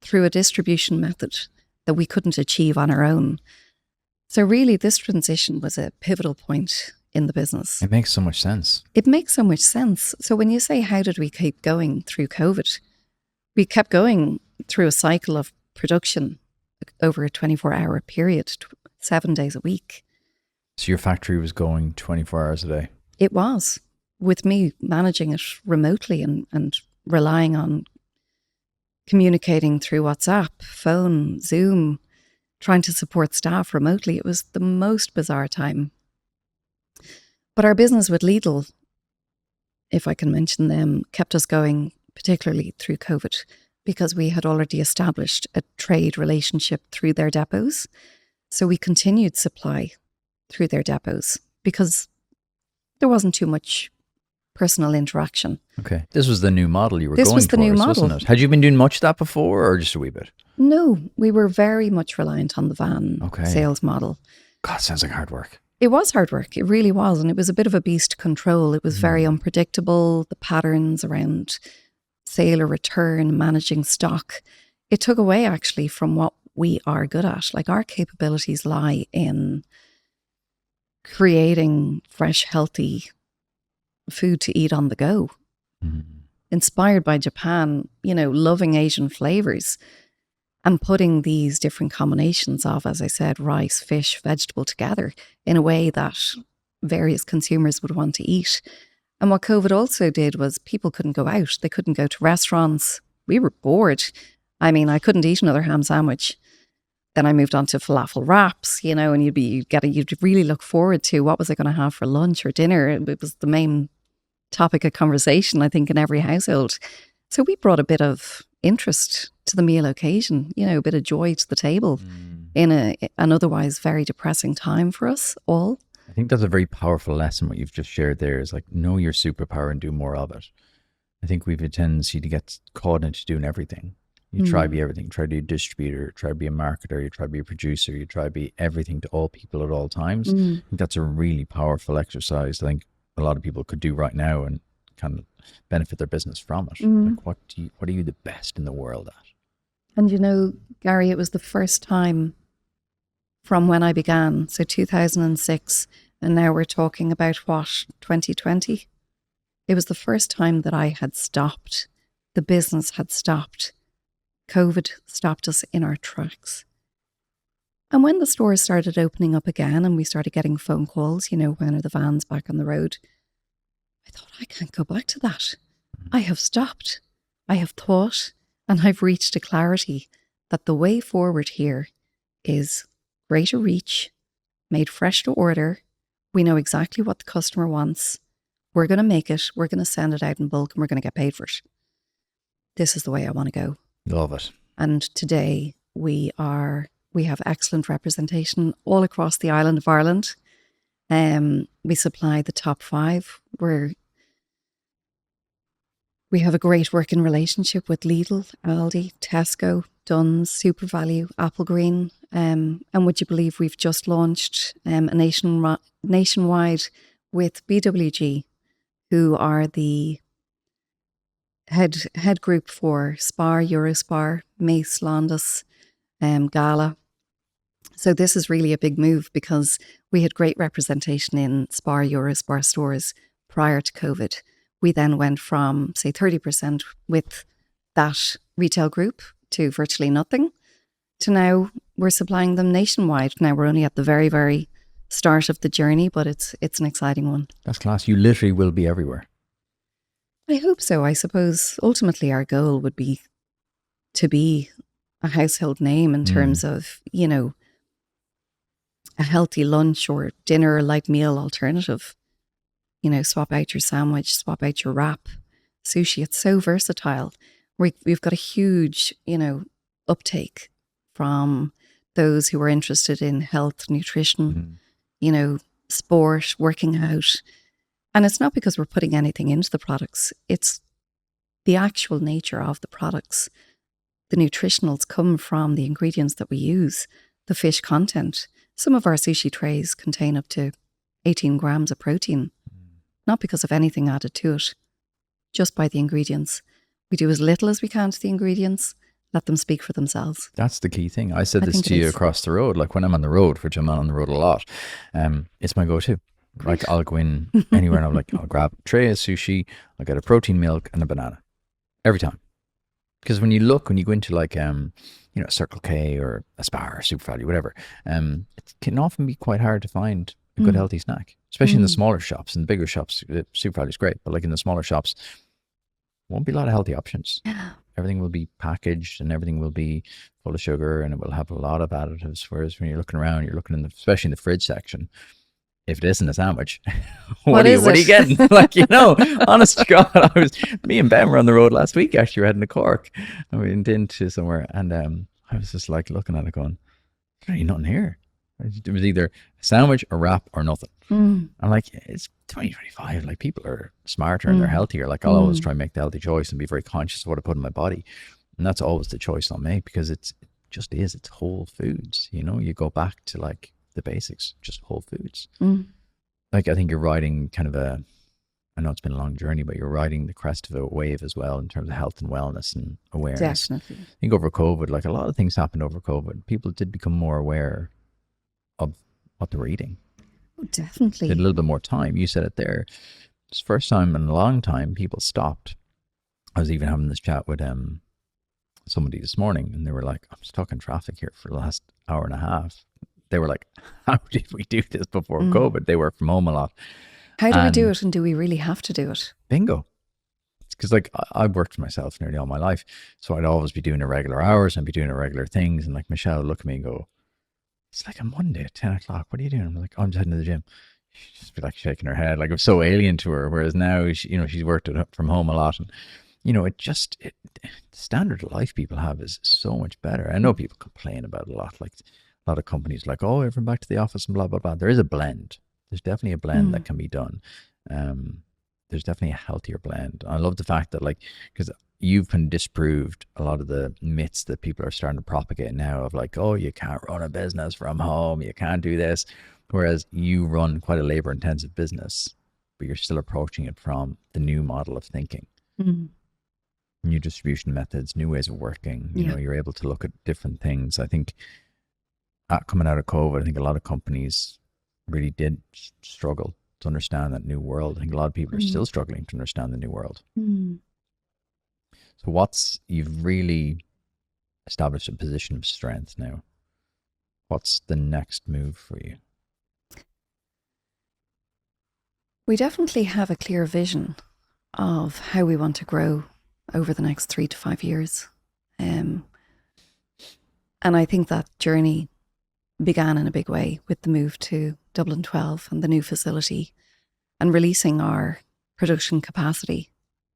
through a distribution method that we couldn't achieve on our own. So really, this transition was a pivotal point in the business. It makes so much sense. It makes so much sense. So when you say, how did we keep going through COVID? We kept going through a cycle of production over a 24-hour period, 7 days a week. So your factory was going 24 hours a day? It was, with me managing it remotely and relying on communicating through WhatsApp, phone, Zoom, trying to support staff remotely. It was the most bizarre time. But our business with Lidl, if I can mention them, kept us going, particularly through COVID, because we had already established a trade relationship through their depots. So we continued supply through their depots because there wasn't too much personal interaction. Okay. This was the new model you were This going was the towards, new model. wasn't it? Had you been doing much of that before or just a wee bit? No, we were very much reliant on the van sales model. God, sounds like hard work. It was hard work. It really was. And it was a bit of a beast to control. It was very unpredictable. The patterns around sale or return, managing stock. It took away actually from what we are good at. Like, our capabilities lie in creating fresh, healthy food to eat on the go. Inspired by Japan, you know, loving Asian flavors and putting these different combinations of, as I said, rice, fish, vegetable together in a way that various consumers would want to eat. And what COVID also did was people couldn't go out. They couldn't go to restaurants. We were bored. I mean, I couldn't eat another ham sandwich. Then I moved on to falafel wraps, you know, and you'd really look forward to what was I going to have for lunch or dinner. It was the main topic of conversation, I think, in every household. So we brought a bit of interest to the meal occasion, you know, a bit of joy to the table in an otherwise very depressing time for us all. I think that's a very powerful lesson. What you've just shared there is like, know your superpower and do more of it. I think we've a tendency to get caught into doing everything. You try to be everything. Try to be a distributor, try to be a marketer, you try to be a producer, you try to be everything to all people at all times. I think that's a really powerful exercise I think a lot of people could do right now and kind of benefit their business from it. Like, what are you the best in the world at? And you know, Gary, it was the first time from when I began, so 2006, and now we're talking about what, 2020? It was the first time that I had stopped. The business had stopped. COVID stopped us in our tracks. And when the stores started opening up again and we started getting phone calls, you know, when are the vans back on the road? I thought, I can't go back to that. I have stopped. I have thought, and I've reached a clarity that the way forward here is greater reach, made fresh to order. We know exactly what the customer wants. We're going to make it. We're going to send it out in bulk and we're going to get paid for it. This is the way I want to go. Love it. And today we have excellent representation all across the island of Ireland. We supply the top 5. We have a great working relationship with Lidl, Aldi, Tesco, Duns, Super Value, Applegreen. And would you believe we've just launched a nationwide with BWG, who are the head group for Spar, Eurospar, Mace, Londis, Gala. So this is really a big move because we had great representation in Spar, Eurospar stores prior to COVID. We then went from, say, 30% with that retail group to virtually nothing, to now we're supplying them nationwide. Now we're only at the very, very start of the journey, but it's an exciting one. That's class. You literally will be everywhere. I hope so. I suppose ultimately our goal would be to be a household name in terms of, you know, a healthy lunch or dinner or light meal alternative. You know, swap out your sandwich, swap out your wrap. Sushi, it's so versatile. We've got a huge, you know, uptake from those who are interested in health, nutrition, you know, sport, working out. And it's not because we're putting anything into the products. It's the actual nature of the products. The nutritionals come from the ingredients that we use, the fish content. Some of our sushi trays contain up to 18 grams of protein, not because of anything added to it, just by the ingredients. We do as little as we can to the ingredients, let them speak for themselves. That's the key thing. I said this to you across the road, like when I'm on the road, which I'm on the road a lot, it's my go-to. Like I'll go in anywhere and I'm like, I'll grab a tray of sushi, I'll get a protein milk and a banana every time. Because when you go into like, you know, Circle K or a Spar or Super Value, whatever, it can often be quite hard to find a good healthy snack, especially in the smaller shops. In the bigger shops, Super Value is great, but like in the smaller shops, won't be a lot of healthy options. Everything will be packaged and everything will be full of sugar and it will have a lot of additives. Whereas when you're looking around, you're looking especially in the fridge section, if it isn't a sandwich, what are you getting? Like, you know, honest to God, me and Ben were on the road last week, actually, we're heading to Cork and we went into somewhere and I was just like looking at it going, there's really nothing here. It was either a sandwich, a wrap or nothing. I'm like, it's 2025, like people are smarter and they're healthier. Like I'll always try and make the healthy choice and be very conscious of what I put in my body. And that's always the choice I'll make because it's whole foods. You know, you go back to like the basics, just whole foods. Like I think you're riding kind of I know it's been a long journey, but you're riding the crest of a wave as well in terms of health and wellness and awareness. Definitely. I think over COVID, like a lot of things happened over COVID. People did become more aware of what they were eating. Oh, definitely. Did a little bit more time. You said it there. It's the first time in a long time people stopped. I was even having this chat with somebody this morning and they were like, I'm stuck in traffic here for the last hour and a half. They were like, how did we do this before COVID? They work from home a lot. How do we do it and do we really have to do it? Bingo. Because like I've worked for myself nearly all my life. So I'd always be doing irregular hours and be doing irregular things. And like Michelle would look at me and go, it's like a Monday at 10 o'clock. What are you doing? I'm like, oh, I'm just heading to the gym. She'd just be like shaking her head. Like it was so alien to her. Whereas now, she's worked from home a lot. And, you know, the standard of life people have is so much better. I know people complain about it a lot. Like a lot of companies like, oh, everyone back to the office and blah, blah, blah. There is a blend. There's definitely a blend that can be done. There's definitely a healthier blend. I love the fact that like, because you've kind of disproved a lot of the myths that people are starting to propagate now of like, oh, you can't run a business from home, you can't do this. Whereas you run quite a labor intensive business, but you're still approaching it from the new model of thinking. New distribution methods, new ways of working. You know, you're able to look at different things. I think coming out of COVID, I think a lot of companies really did struggle to understand that new world. I think a lot of people are still struggling to understand the new world. So you've really established a position of strength now. What's the next move for you? We definitely have a clear vision of how we want to grow over the next 3 to 5 years. And I think that journey began in a big way with the move to Dublin 12 and the new facility and releasing our production capacity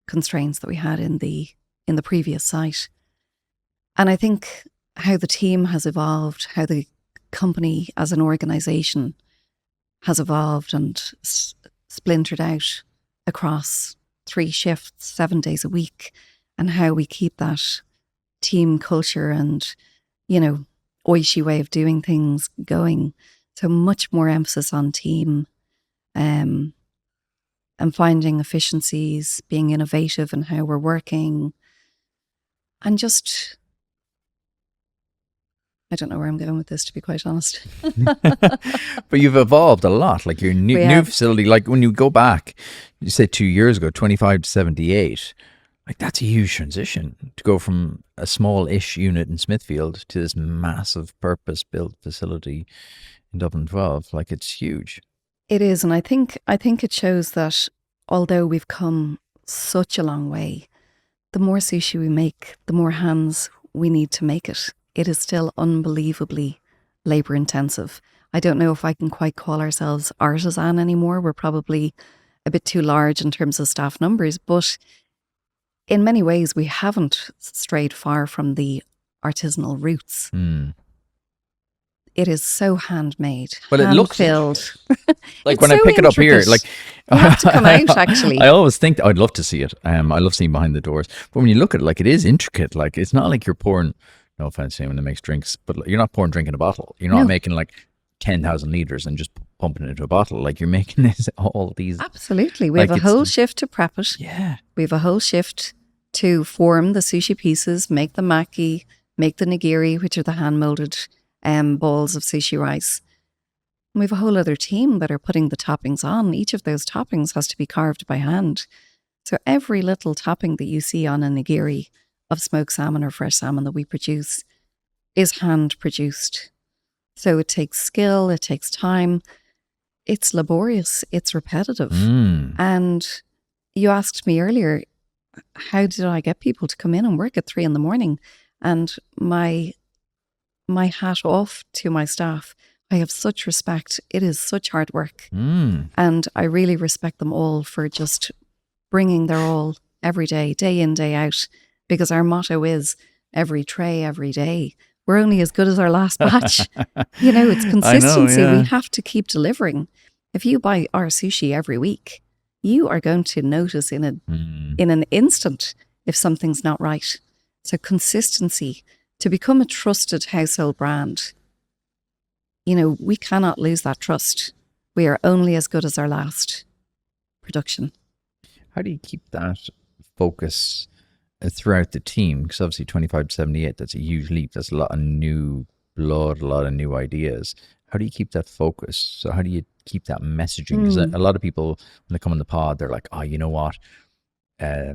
constraints that we had in the previous site. And I think how the team has evolved, how the company as an organisation has evolved and splintered out across 3 shifts, 7 days a week, and how we keep that team culture and, you know, Oishii way of doing things going. So much more emphasis on team and finding efficiencies, being innovative in how we're working. And just, I don't know where I'm going with this, to be quite honest. But you've evolved a lot. Like your new facility, like when you go back, you say 2 years ago, 25 to 78, like that's a huge transition to go from a small-ish unit in Smithfield to this massive purpose-built facility in Dublin 12. Like it's huge. It is. And I think it shows that although we've come such a long way, the more sushi we make, the more hands we need to make it. It is still unbelievably labour intensive. I don't know if I can quite call ourselves artisan anymore. We're probably a bit too large in terms of staff numbers, but in many ways we haven't strayed far from the artisanal roots. It is so handmade, But it looks hand-filled. like when I pick it up here, like you have to come out. Actually, I always think I'd love to see it. I love seeing behind the doors. But when you look at it, like, it is intricate. Like, it's not like you're pouring. No offense to anyone that makes drinks, but you're not pouring drink in a bottle. You're not making like 10,000 liters and just pumping it into a bottle. Like, you're making this all these. Absolutely, we have a whole shift to prep it. Yeah, we have a whole shift to form the sushi pieces, make the maki, make the nigiri, which are the hand molded balls of sushi rice. And we have a whole other team that are putting the toppings on. Each of those toppings has to be carved by hand. So every little topping that you see on a nigiri of smoked salmon or fresh salmon that we produce is hand produced. So it takes skill, it takes time, it's laborious, it's repetitive. And you asked me earlier, how did I get people to come in and work at 3 a.m? And my hat off to my staff. I have such respect. It is such hard work. And I really respect them all for just bringing their all every day in, day out, because our motto is every tray, every day. We're only as good as our last batch. It's consistency. We have to keep delivering. If you buy our sushi every week, you are going to notice in an instant if something's not right. So consistency, to become a trusted household brand, we cannot lose that trust. We are only as good as our last production. How do you keep that focus throughout the team? Because obviously 25 to 78, that's a huge leap. That's a lot of new blood, a lot of new ideas. How do you keep that focus? So how do you keep that messaging? Because a lot of people, when they come on the pod, they're like, oh, you know what? A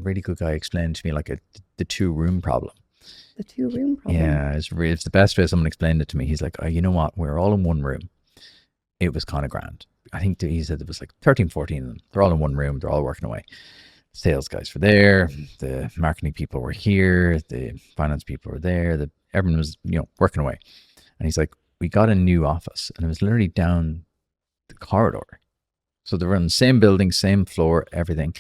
really good guy explained to me like the 2-room problem. The 2-room problem? Yeah, it's the best way someone explained it to me. He's like, oh, you know what? We're all in one room. It was kind of grand. I think he said there was like 13, 14 of them. They're all in one room. They're all working away. Sales guys were there. The marketing people were here. The finance people were there. Everyone was, working away. And he's like, we got a new office and it was literally down the corridor. So they were in the same building, same floor, everything.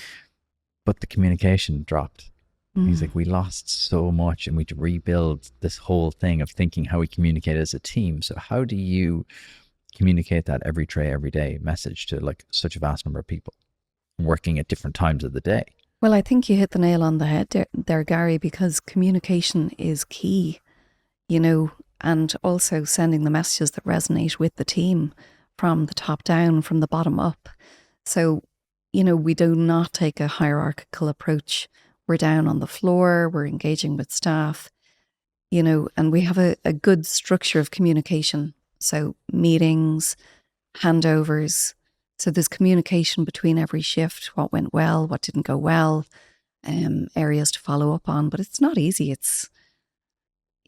But the communication dropped. He's like, we lost so much and we had to rebuild this whole thing of thinking how we communicate as a team. So how do you communicate that every tray, every day message to like such a vast number of people working at different times of the day? Well, I think you hit the nail on the head there, Gary, because communication is key, and also sending the messages that resonate with the team from the top down, from the bottom up. So, we do not take a hierarchical approach. We're down on the floor, we're engaging with staff, and we have a good structure of communication. So meetings, handovers. So there's communication between every shift, what went well, what didn't go well, areas to follow up on. But it's not easy. It's,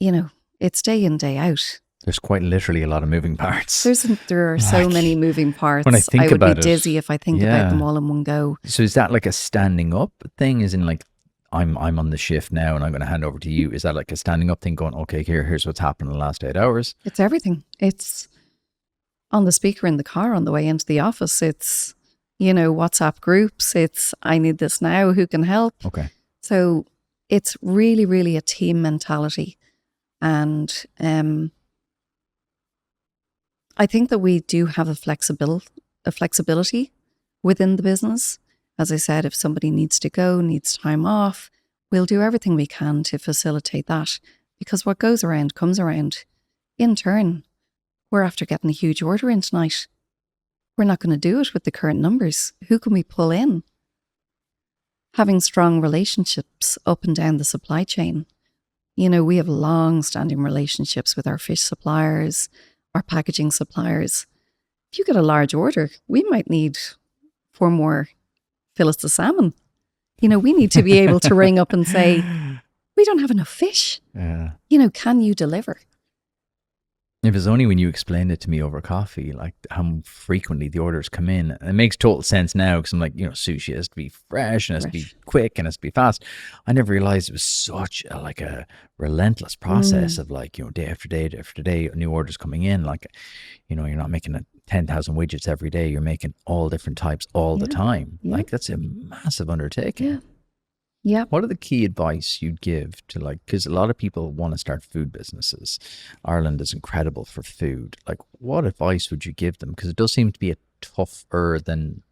it's day in, day out. There's quite literally a lot of moving parts. There are so many moving parts. When I think I would about be dizzy if I think about them all in one go. So is that like a standing up thing? As in like, I'm on the shift now and I'm going to hand over to you. Is that like a standing up thing going, okay, here's what's happened in the last 8 hours? It's everything. It's on the speaker in the car on the way into the office. It's, WhatsApp groups. It's, I need this now. Who can help? Okay. So it's really, really a team mentality. And I think that we do have a flexibility within the business. As I said, if somebody needs to go, needs time off, we'll do everything we can to facilitate that, because what goes around comes around. In turn, we're after getting a huge order in tonight. We're not going to do it with the current numbers. Who can we pull in? Having strong relationships up and down the supply chain. We have long-standing relationships with our fish suppliers, our packaging suppliers. If you get a large order, we might need 4 more fillets of salmon. We need to be able to ring up and say, we don't have enough fish. Yeah. Can you deliver? It was only when you explained it to me over coffee, like how frequently the orders come in. And it makes total sense now because I'm like, sushi has to be fresh and has to be quick and has to be fast. I never realized it was such a relentless process of like, day after day, new orders coming in. Like, you're not making 10,000 widgets every day. You're making all different types all the time. Yeah. Like that's a massive undertaking. Yeah. Yeah. What are the key advice you'd give to because a lot of people want to start food businesses. Ireland is incredible for food. Like what advice would you give them? Because it does seem to be a tougher than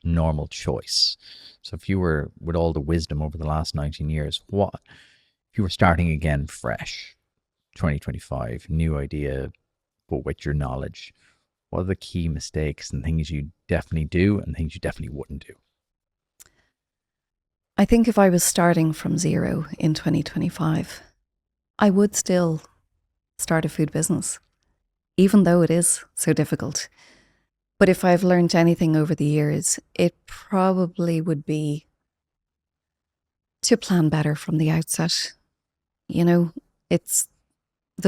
normal choice. So if you were with all the wisdom over the last 19 years, if you were starting again fresh, 2025, new idea, but with your knowledge, what are the key mistakes and things you definitely do and things you definitely wouldn't do? I think if I was starting from zero in 2025, I would still start a food business, even though it is so difficult. But if I've learned anything over the years, it probably would be to plan better from the outset. There's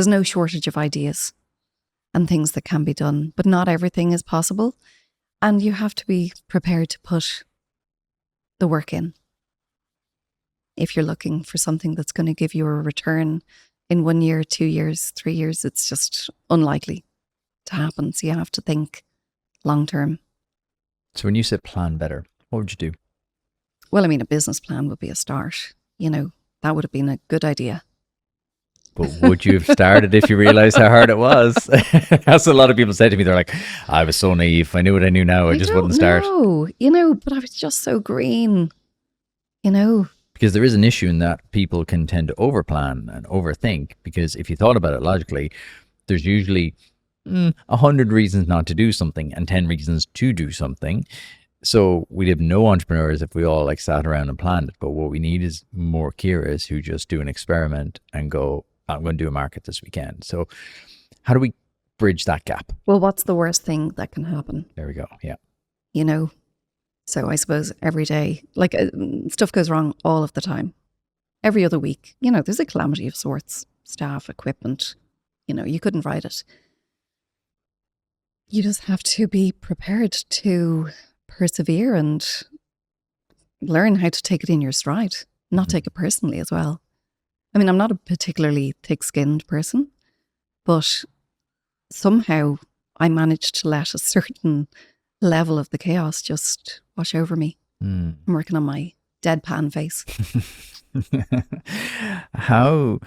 no shortage of ideas and things that can be done, but not everything is possible. And you have to be prepared to put the work in. If you're looking for something that's going to give you a return in 1 year, 2 years, 3 years, it's just unlikely to happen. So you have to think long term. So when you said plan better, what would you do? Well, a business plan would be a start. That would have been a good idea. But would you have started if you realized how hard it was? That's what a lot of people say to me. They're like, I was so naive. If I knew what I knew now, I just wouldn't start. No, but I was just so green, Because there is an issue in that people can tend to overplan and overthink. Because if you thought about it logically, there's usually 100 reasons not to do something and 10 reasons to do something. So we'd have no entrepreneurs if we all sat around and planned it. But what we need is more Ciaras who just do an experiment and go, I'm going to do a market this weekend. So how do we bridge that gap? Well, what's the worst thing that can happen? There we go. Yeah. So I suppose every day, stuff goes wrong all of the time. Every other week, there's a calamity of sorts, staff, equipment, you couldn't write it. You just have to be prepared to persevere and learn how to take it in your stride, not take it personally as well. I'm not a particularly thick-skinned person, but somehow I managed to let a certain level of the chaos just wash over me. I'm working on my deadpan face. How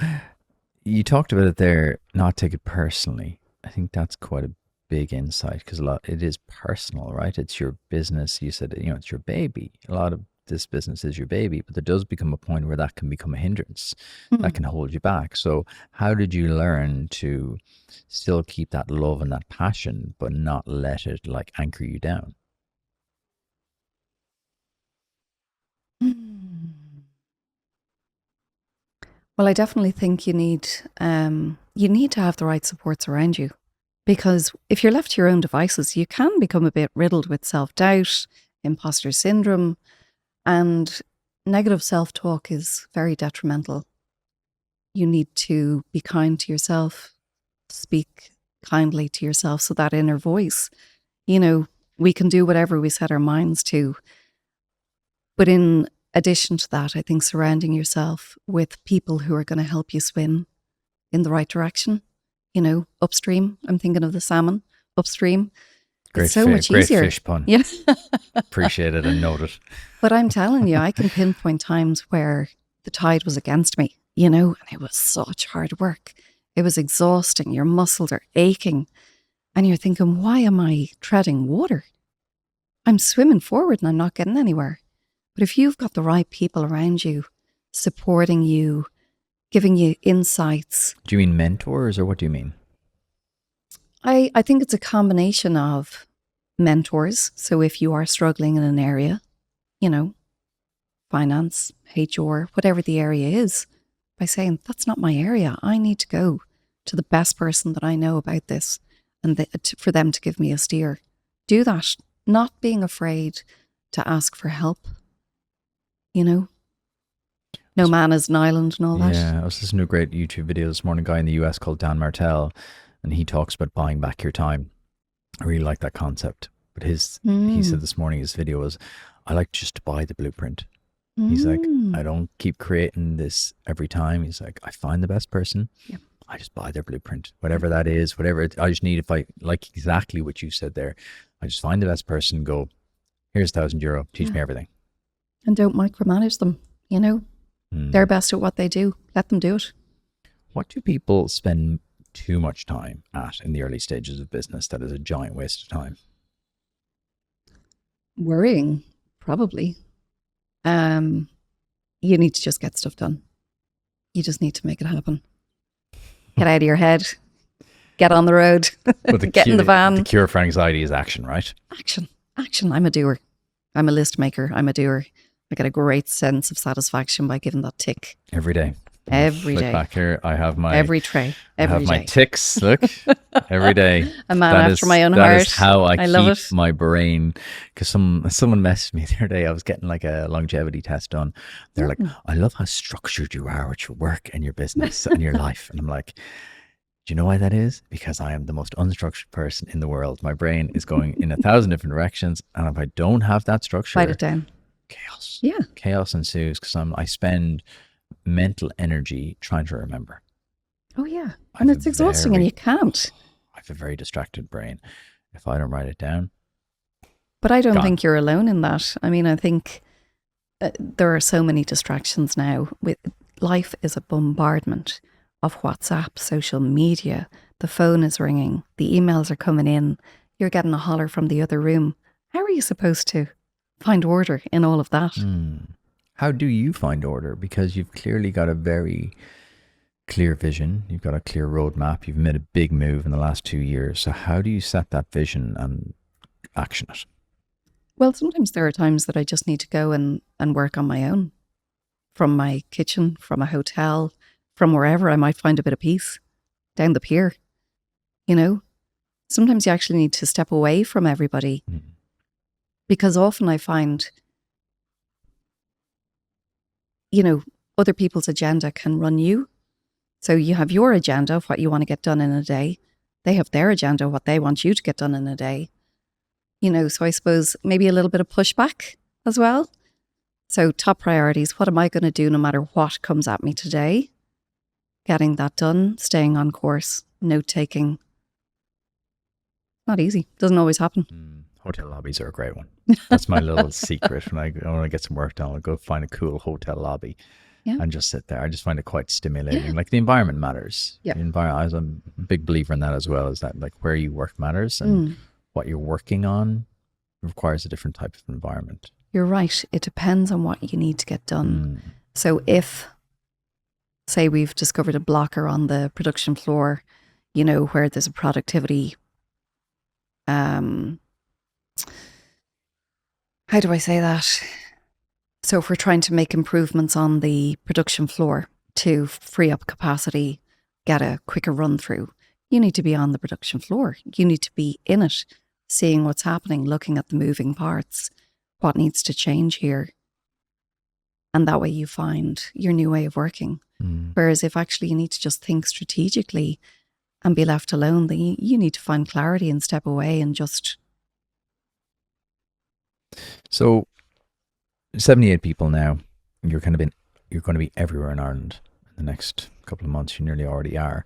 you talked about it there, not take it personally. I think that's quite a big insight because it is personal, right? It's your business. You said, it's your baby. A lot of this business is your baby, but there does become a point where that can become a hindrance that can hold you back. So how did you learn to still keep that love and that passion, but not let it anchor you down? Well, I definitely think you need to have the right supports around you, because if you're left to your own devices, you can become a bit riddled with self-doubt, imposter syndrome, and negative self-talk is very detrimental. You need to be kind to yourself, speak kindly to yourself, so that inner voice, we can do whatever we set our minds to. But in addition to that, I think surrounding yourself with people who are going to help you swim in the right direction, upstream. I'm thinking of the salmon upstream. It's so much easier. Great fish pun. Yeah. Appreciate it and note it. But I'm telling you, I can pinpoint times where the tide was against me, and it was such hard work. It was exhausting. Your muscles are aching. And you're thinking, why am I treading water? I'm swimming forward and I'm not getting anywhere. But if you've got the right people around you, supporting you, giving you insights. Do you mean mentors or what do you mean? I think it's a combination of mentors. So if you are struggling in an area, finance, HR, whatever the area is, by saying, that's not my area. I need to go to the best person that I know about this and for them to give me a steer. Do that. Not being afraid to ask for help. No man is an island and all that. Yeah, I was listening to a great YouTube video this morning, a guy in the US called Dan Martell. and he talks about buying back your time. I really like that concept. But he said this morning, his video was, I like just to buy the blueprint. He's like, I don't keep creating this every time. He's like, I find the best person. Yep. I just buy their blueprint, whatever that is, whatever I just need. If I like exactly what you said there, I just find the best person, go, here's €1,000, teach me everything. And don't micromanage them, you know. They're best at what they do. Let them do it. What do people spend too much time at in the early stages of business that is a giant waste of time? Worrying, probably. You need to just get stuff done. You just need to make it happen. Get out of your head. Get on the road. Get in the van. The cure for anxiety is action, right? Action. I'm a doer. I'm a list maker. I'm a doer. I get a great sense of satisfaction by giving that tick. Every day. Every day. Back here, I have my... Every tray. Every day. My ticks, look, every day. A man after my own heart. That is how I keep my brain... Because someone messaged me the other day, I was getting like a longevity test done. They're like, I love how structured you are with your work and your business and your life. And I'm like, do you know why that is? Because I am the most unstructured person in the world. My brain is going in 1,000 different directions. And if I don't have that structure... Write it down. Chaos. Yeah. Chaos ensues because I spend mental energy trying to remember. Oh yeah. And it's exhausting and you can't. I have a very distracted brain. If I don't write it down. But I don't think you're alone in that. I mean, I think there are so many distractions now. Life is a bombardment of WhatsApp, social media. The phone is ringing. The emails are coming in. You're getting a holler from the other room. How are you supposed to find order in all of that? How do you find order? Because you've clearly got a very clear vision. You've got a clear roadmap. You've made a big move in the last 2 years. So how do you set that vision and action it? Well, sometimes there are times that I just need to go and work on my own. From my kitchen, from a hotel, from wherever I might find a bit of peace. Down the pier. You know? Sometimes you actually need to step away from everybody. Because often I find, you know, other people's agenda can run you. So you have your agenda of what you want to get done in a day. They have their agenda of what they want you to get done in a day. You know, so I suppose maybe a little bit of pushback as well. So top priorities, what am I going to do no matter what comes at me today? Getting that done, staying on course, note-taking. Not easy. Doesn't always happen. Hotel lobbies are a great one. That's my little secret. When I want to get some work done, I'll go find a cool hotel lobby and just sit there. I just find it quite stimulating. Like the environment matters. Yeah. The environment, I'm a big believer in that as well, is that like where you work matters and what you're working on requires a different type of environment. You're right. It depends on what you need to get done. So if, say we've discovered a blocker on the production floor, you know, where there's a productivity how do I say that? So if we're trying to make improvements on the production floor to free up capacity, get a quicker run through, you need to be on the production floor. You need to be in it, seeing what's happening, looking at the moving parts, what needs to change here. And that way you find your new way of working. Whereas if actually you need to just think strategically and be left alone, then you need to find clarity and step away and just... So 78 people now, you're going to be everywhere in Ireland in the next couple of months. You nearly already are.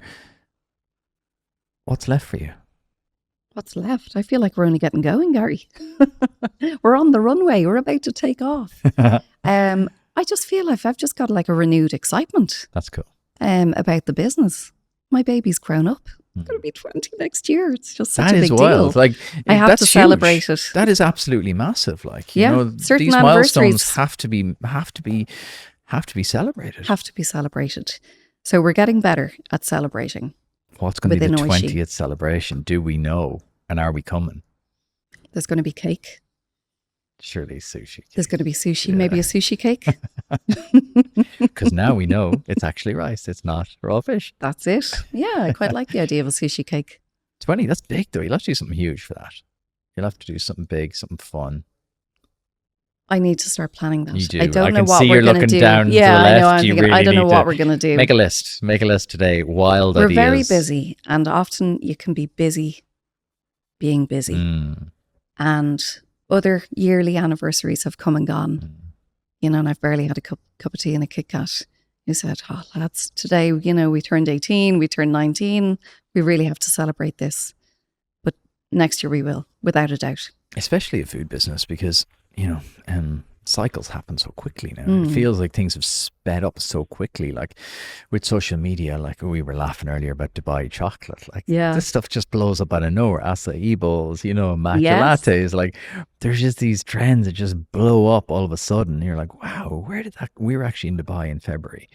What's left for you? What's left? I feel like we're only getting going, Gary. We're on the runway. We're about to take off. I just feel like I've just got like a renewed excitement. That's cool. About the business. My baby's grown up. It's going to be 20 next year. It's just such a big deal. Like, I have to celebrate it. That is absolutely massive. Like, you know, certain these anniversaries milestones have to be celebrated. Have to be celebrated. So we're getting better at celebrating. What's going to be the Oishii. 20th celebration? Do we know? And are we coming? There's going to be cake. Surely sushi cake. There's going to be sushi, maybe a sushi cake. Because now we know it's actually rice. It's not raw fish. That's it. Yeah, I quite like the idea of a sushi cake. 20, that's big though. You'll have to do something huge for that. You'll have to do something big, something fun. I need to start planning that. You do. I don't I know can what see we're you're going to looking do. down Yeah, to the left. I know. I'm you thinking, really I don't know need what to we're going to do. make a list. Make a list today. Wild We're ideas. very busy, and often you can be busy being busy. And other yearly anniversaries have come and gone, and I've barely had a cup of tea and a Kit Kat. You said, oh, lads, today, we turned 18, we turned 19. We really have to celebrate this. But next year we will, without a doubt. Especially a food business, because, cycles happen so quickly now. It feels like things have sped up so quickly. Like with social media, like we were laughing earlier about Dubai chocolate. Like this stuff just blows up out of nowhere. Acai bowls, matcha lattes. Like there's just these trends that just blow up all of a sudden. You're like, wow, where did that? We were actually in Dubai in February,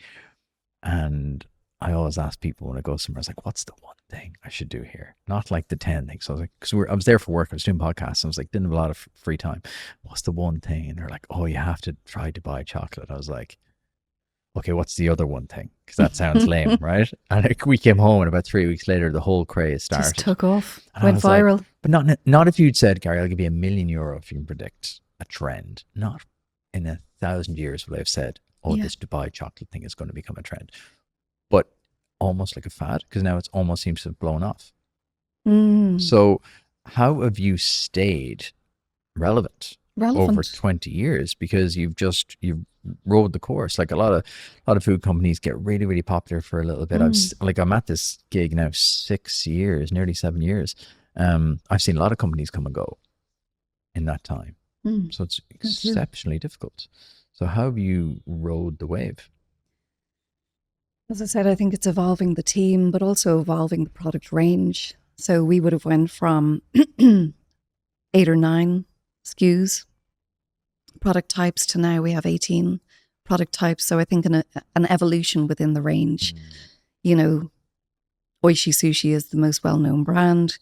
and I always ask people when I go somewhere, I was like, what's the one thing I should do here? Not like the 10 things. So I was like, because I was there for work, I was doing podcasts, and I was like, didn't have a lot of free time. What's the one thing? And they're like, oh, you have to try Dubai chocolate. I was like, okay, what's the other one thing? Because that sounds lame, right? And we came home, and about 3 weeks later, the whole craze started. Just took off, and went viral. Like, but not if you'd said, Gary, I'll give you €1 million if you can predict a trend. Not in 1,000 years would I have said, this Dubai chocolate thing is going to become a trend. But almost like a fad, because now it almost seems to have blown off. So how have you stayed relevant over 20 years? Because you've rode the course. Like a lot of food companies get really, really popular for a little bit. I'm at this gig now 6 years, nearly 7 years. I've seen a lot of companies come and go in that time. So it's exceptionally difficult. So how have you rode the wave? As I said, I think it's evolving the team, but also evolving the product range. So we would have went from 8 or 9 SKUs, product types, to now we have 18 product types. So I think an evolution within the range. Oishii Sushi is the most well-known brand.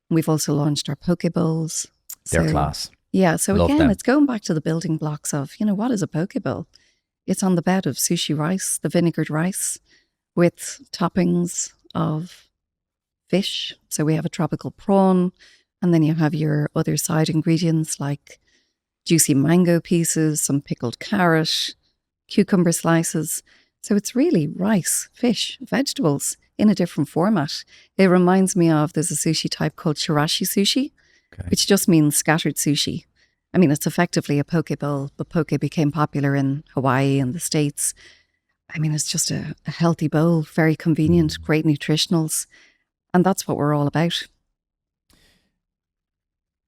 We've also launched our poke bowls. They're class. Yeah. So Love again, them. It's going back to the building blocks of, what is a poke bowl? It's on the bed of sushi rice, the vinegared rice, with toppings of fish. So we have a tropical prawn, and then you have your other side ingredients like juicy mango pieces, some pickled carrot, cucumber slices. So it's really rice, fish, vegetables in a different format. It reminds me of, there's a sushi type called Shirashi sushi, which just means scattered sushi. I mean, it's effectively a poke bowl, but poke became popular in Hawaii and the States. I mean, it's just a healthy bowl, very convenient, great nutritionals. And that's what we're all about.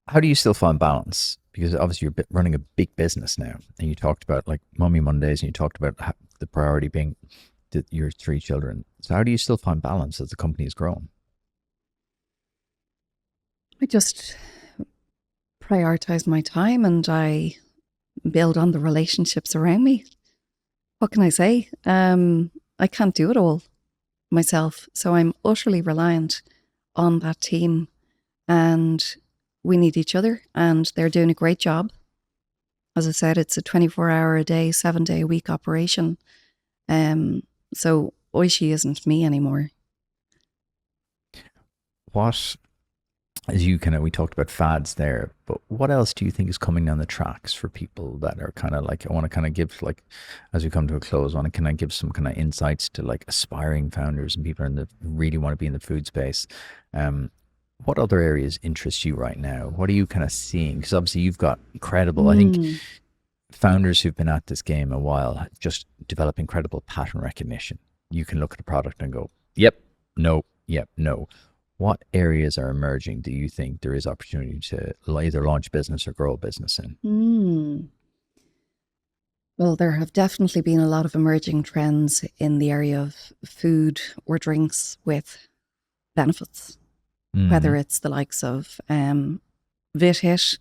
How do you still find balance? Because obviously you're running a big business now, and you talked about like Mummy Mondays, and you talked about the priority being your 3 children. So how do you still find balance as the company has grown? I just prioritize my time, and I build on the relationships around me. What can I say? I can't do it all myself. So I'm utterly reliant on that team, and we need each other, and they're doing a great job. As I said, it's a 24-hour a day, 7-day a week operation. So Oishii isn't me anymore. What, as we talked about fads there, but what else do you think is coming down the tracks for people that are kind of like, I want to kind of give, like, as we come to a close, I want to kind of give some kind of insights to like aspiring founders and people really want to be in the food space. What other areas interest you right now? What are you kind of seeing? Because obviously you've got incredible, I think founders who've been at this game a while just develop incredible pattern recognition. You can look at a product and go, yep, no, yep, no. What areas are emerging do you think there is opportunity to either launch business or grow a business in? Well, there have definitely been a lot of emerging trends in the area of food or drinks with benefits, whether it's the likes of VitHit,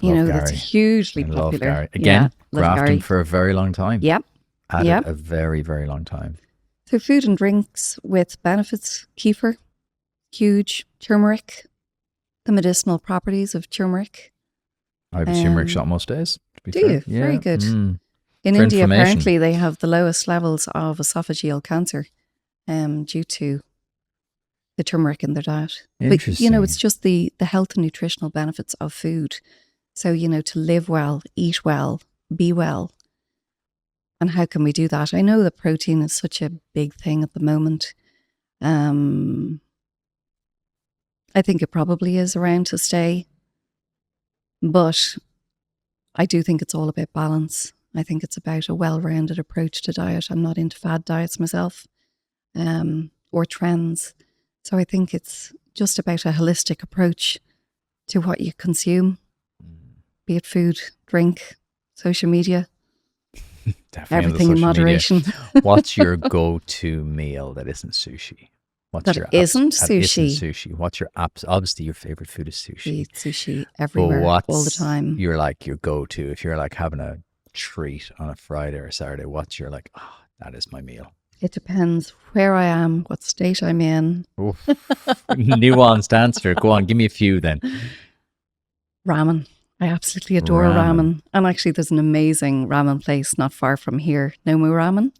that's hugely popular. Gary. Again, grafting Gary. for a very long time. Yep. A very, very long time. So food and drinks with benefits, kefir, huge, turmeric, the medicinal properties of turmeric. I have a turmeric shot most days. Do you? Yeah. Very good. In India, apparently, they have the lowest levels of esophageal cancer due to the turmeric in their diet. But, it's just the health and nutritional benefits of food. So, to live well, eat well, be well. And how can we do that? I know that protein is such a big thing at the moment. I think it probably is around to stay. But I do think it's all about balance. I think it's about a well-rounded approach to diet. I'm not into fad diets myself, or trends. So I think it's just about a holistic approach to what you consume, be it food, drink, social media. Definitely everything in moderation. What's your go-to meal that isn't sushi? Isn't sushi? What's your obviously your favorite food is sushi. I eat sushi everywhere, all the time. Your go-to if you're like having a treat on a Friday or Saturday? What's your that is my meal? It depends where I am, what state I'm in. Nuanced answer. Go on, give me a few then. Ramen. I absolutely adore ramen. And actually, there's an amazing ramen place not far from here. Nomu Ramen.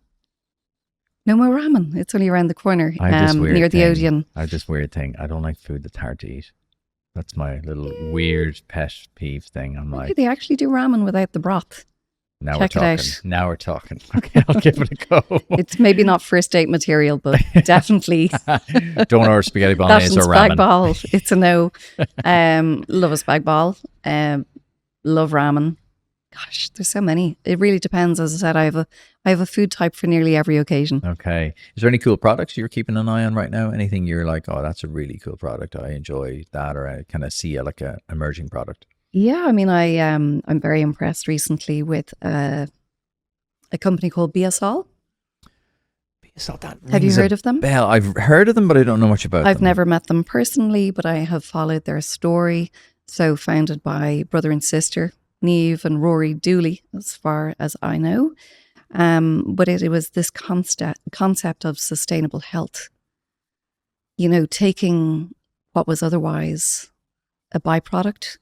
It's only around the corner, near the Odeon. I have this weird thing. I don't like food that's hard to eat. That's my little weird pet peeve thing. I'm like, they actually do ramen without the broth. Now Check we're talking. it out. Now we're talking. Okay, I'll give it a go. It's maybe not first date material, but definitely. Don't order spaghetti bolognese or spag ramen. ball. It's a no. Love a spag ball. Love ramen. Gosh, there's so many. It really depends. As I said, I have a food type for nearly every occasion. Okay. Is there any cool products you're keeping an eye on right now? Anything you're like, oh, that's a really cool product. I enjoy that, or I kind of see like a emerging product. Yeah, I mean, I'm very impressed recently with a company called BSL. BSL, have you heard of them? Bell. I've heard of them, but I don't know much about them. I've never met them personally, but I have followed their story. So founded by brother and sister, Niamh and Rory Dooley, as far as I know. But it was this concept of sustainable health. Taking what was otherwise a byproduct,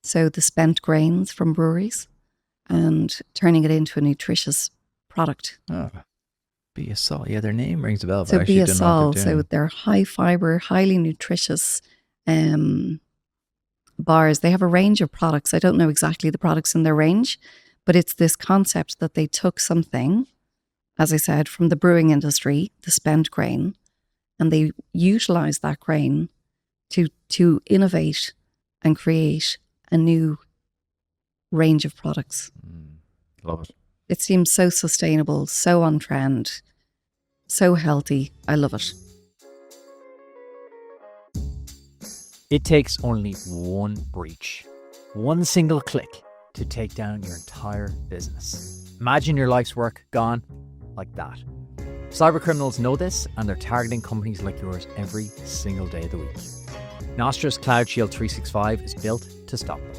so the spent grains from breweries, and turning it into a nutritious product. Oh, BSL. Yeah, their name rings a bell. So BSL, so they're high fiber, highly nutritious bars. They have a range of products. I don't know exactly the products in their range, but it's this concept that they took something, as I said, from the brewing industry, the spent grain, and they utilized that grain to innovate and create a new range of products. Love it. It seems so sustainable, so on trend, so healthy. I love it. It takes only one breach, one single click to take down your entire business. Imagine your life's work gone like that. Cybercriminals know this, and they're targeting companies like yours every single day of the week. Nostra's Cloud Shield 365 is built to stop them.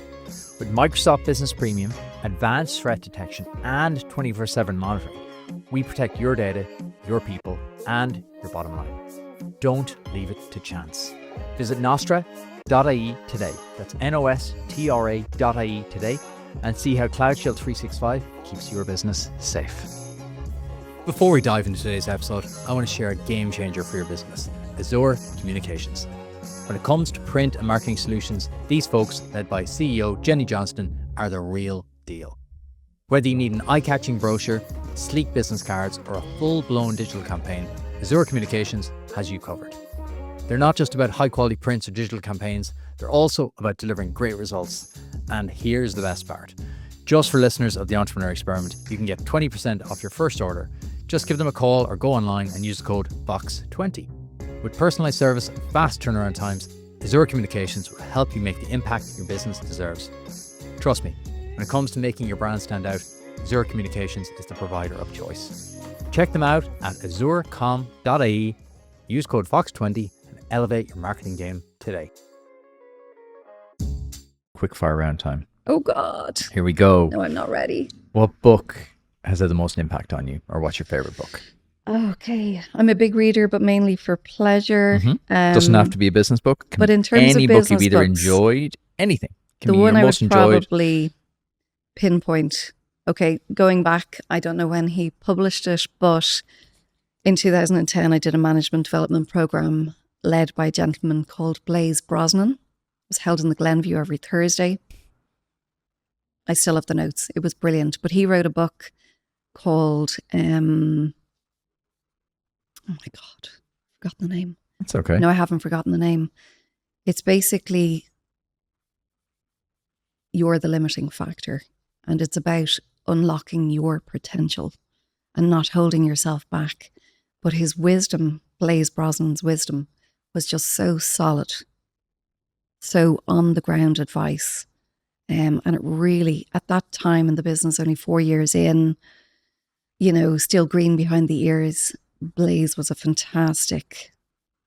With Microsoft Business Premium, advanced threat detection, and 24/7 monitoring, we protect your data, your people, and your bottom line. Don't leave it to chance. Visit nostra.ie today. That's nostra.ie today, and see how Cloud Shield 365 keeps your business safe. Before we dive into today's episode, I want to share a game changer for your business, Azure Communications. When it comes to print and marketing solutions, these folks, led by CEO Jenny Johnston, are the real deal. Whether you need an eye-catching brochure, sleek business cards, or a full-blown digital campaign, Azure Communications has you covered. They're not just about high-quality prints or digital campaigns, they're also about delivering great results. And here's the best part. Just for listeners of the Entrepreneur Experiment, you can get 20% off your first order. Just give them a call or go online and use the code VOX20. With personalized service and fast turnaround times, Azure Communications will help you make the impact your business deserves. Trust me, when it comes to making your brand stand out, Azure Communications is the provider of choice. Check them out at azure.com.ie, use code VOX20 and elevate your marketing game today. Quick fire round time. Oh God. Here we go. No, I'm not ready. What book has had the most impact on you, or what's your favorite book? Okay. I'm a big reader, but mainly for pleasure. Doesn't have to be a business book. But in terms of any business book you've either books, enjoyed, anything. Can the be one your I would most enjoyed. probably pinpoint, okay, going back, I don't know when he published it, but in 2010, I did a management development program led by a gentleman called Blaise Brosnan. It was held in the Glenview every Thursday. I still have the notes. It was brilliant. But he wrote a book called, oh my God, forgotten the name. It's okay. No, I haven't forgotten the name. It's basically You're the Limiting Factor. And it's about unlocking your potential and not holding yourself back. But his wisdom, Blaise Brosnan's wisdom, was just so solid, so on the ground advice. And it really, at that time in the business, only 4 years in, you know, still green behind the ears, Blaise was a fantastic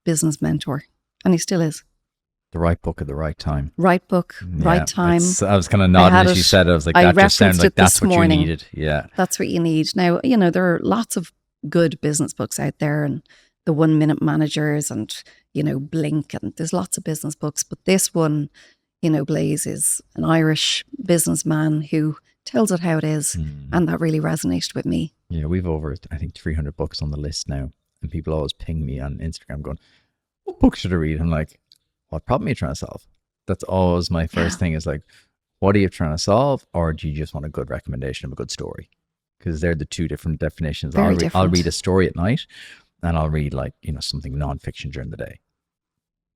business mentor. And he still is. The right book at the right time. Right book, right time. I was kind of nodding as you said it. I was like, that just sounds like that's what you needed. Yeah. That's what you need. Now, you know, there are lots of good business books out there, and the 1 Minute Managers and, you know, Blink, and there's lots of business books. But this one, you know, Blaise is an Irish businessman who tells it how it is. And that really resonated with me. Yeah, we've over, I think, 300 books on the list now. And people always ping me on Instagram going, what book should I read? I'm like, what problem are you trying to solve? That's always my first thing is like, what are you trying to solve? Or do you just want a good recommendation of a good story? Because they're the two different definitions. I'll read a story at night, and I'll read, like, you know, something nonfiction during the day.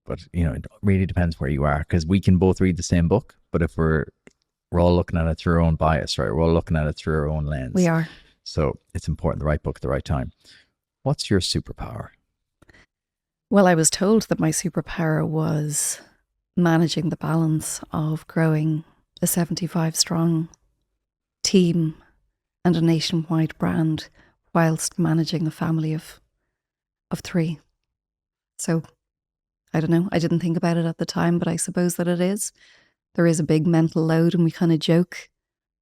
But, you know, it really depends where you are, because we can both read the same book, but if we're all looking at it through our own bias, right? We're all looking at it through our own lens. We are. So it's important, the right book at the right time. What's your superpower? Well, I was told that my superpower was managing the balance of growing a 75 strong team and a nationwide brand whilst managing a family of 3. So I don't know. I didn't think about it at the time, but I suppose that it is. There is a big mental load, and we kind of joke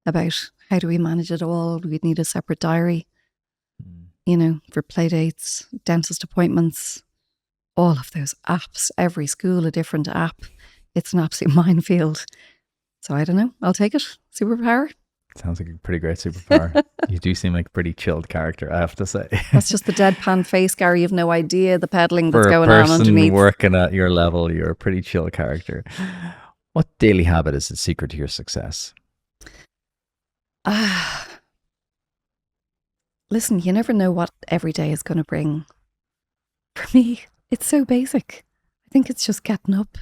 about how do we manage it all? We'd need a separate diary, you know, for play dates, dentist appointments, all of those apps, every school a different app. It's an absolute minefield. So I don't know. I'll take it. Superpower. Sounds like a pretty great superpower. You do seem like a pretty chilled character, I have to say. That's just the deadpan face, Gary. You've no idea the peddling that's going on underneath. For a person working at your level, you're a pretty chill character. What daily habit is the secret to your success? Listen, you never know what every day is going to bring. For me, it's so basic. I think it's just getting up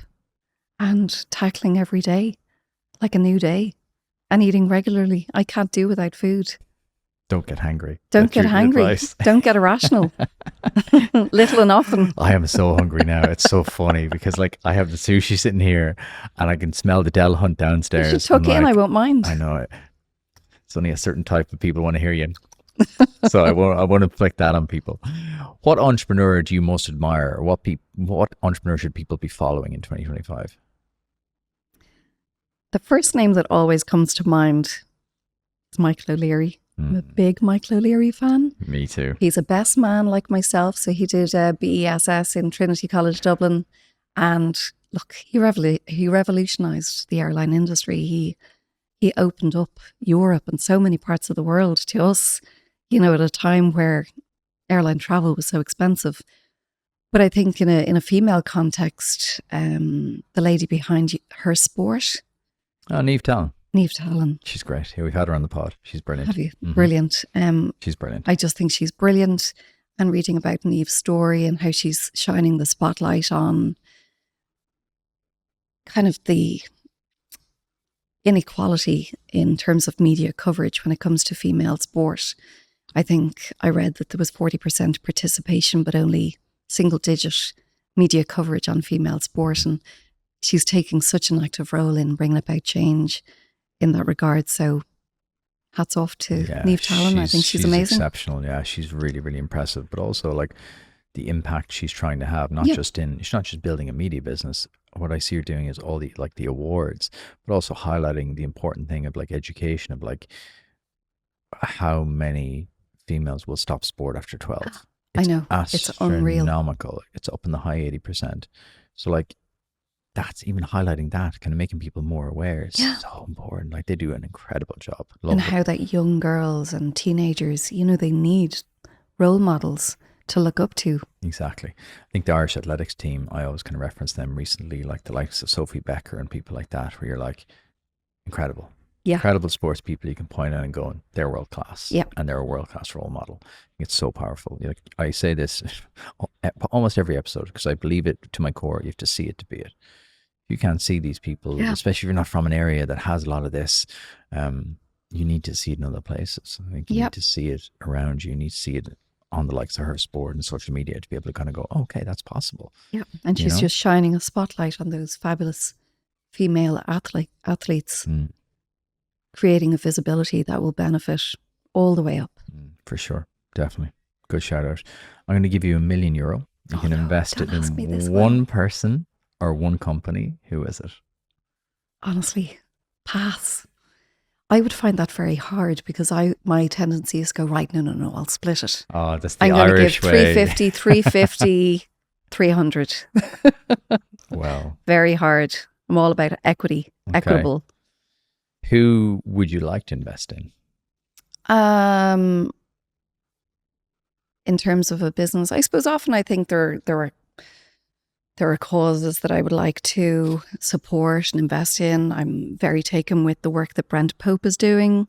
and tackling every day like a new day and eating regularly. I can't do without food. Don't get hangry. Don't get hangry. Don't get irrational. Little and often. I am so hungry now. It's so funny because, like, I have the sushi sitting here and I can smell the Del Hunt downstairs. You should tuck in. I won't mind. I know it. It's only a certain type of people want to hear you. So I won't inflict that on people. What entrepreneur do you most admire, or what entrepreneur should people be following in 2025? The first name that always comes to mind is Michael O'Leary. I'm a big Michael O'Leary fan. Me too. He's a best man like myself. So he did BESS in Trinity College Dublin. And look, he revolutionised the airline industry. He opened up Europe and so many parts of the world to us, you know, at a time where airline travel was so expensive. But I think in a female context, the lady behind her sport. Oh, Niamh Talon. Niamh Talon. She's great. Yeah, we've had her on the pod. She's brilliant. Have you? Mm-hmm. Brilliant. She's brilliant. I just think she's brilliant. And reading about Niamh's story and how she's shining the spotlight on kind of the inequality in terms of media coverage when it comes to female sport. I think I read that there was 40% participation, but only single-digit media coverage on female sport. And she's taking such an active role in bringing about change in that regard. So hats off to Niamh Talon. I think she's amazing. Exceptional. Yeah, she's really, really impressive. But also, like, the impact she's trying to have, she's not just building a media business. What I see her doing is all the, like, the awards, but also highlighting the important thing of, like, education, of, like, how many females will stop sport after 12. I know. It's unreal. Astronomical. It's up in the high 80%. So, like, that's even highlighting that, kind of making people more aware. It's so important. Like, they do an incredible job. How that young girls and teenagers, you know, they need role models to look up to. Exactly. I think the Irish athletics team, I always kind of reference them recently, like the likes of Sophie Becker and people like that, where you're like, incredible. Yeah. Incredible sports people you can point out and go, they're world class. Yeah. And they're a world class role model. It's so powerful. Like, I say this almost every episode because I believe it to my core. You have to see it to be it. You can't see these people, especially if you're not from an area that has a lot of this. You need to see it in other places. I think you need to see it around you. You need to see it on the likes of her sport and social media to be able to kind of go, oh, okay, that's possible. Yeah. And she's just shining a spotlight on those fabulous female athletes, creating a visibility that will benefit all the way up. For sure. Definitely. Good shout out. I'm going to give you €1 million. You can invest it in one person or one company. Who is it? Honestly, pass. I would find that very hard because my tendency is to go, right, no, I'll split it. Oh, that's the I'm Irish going to give 350, 300. Wow. Very hard. I'm all about equitable. Who would you like to invest in? In terms of a business, I suppose often I think there are causes that I would like to support and invest in. I'm very taken with the work that Brent Pope is doing.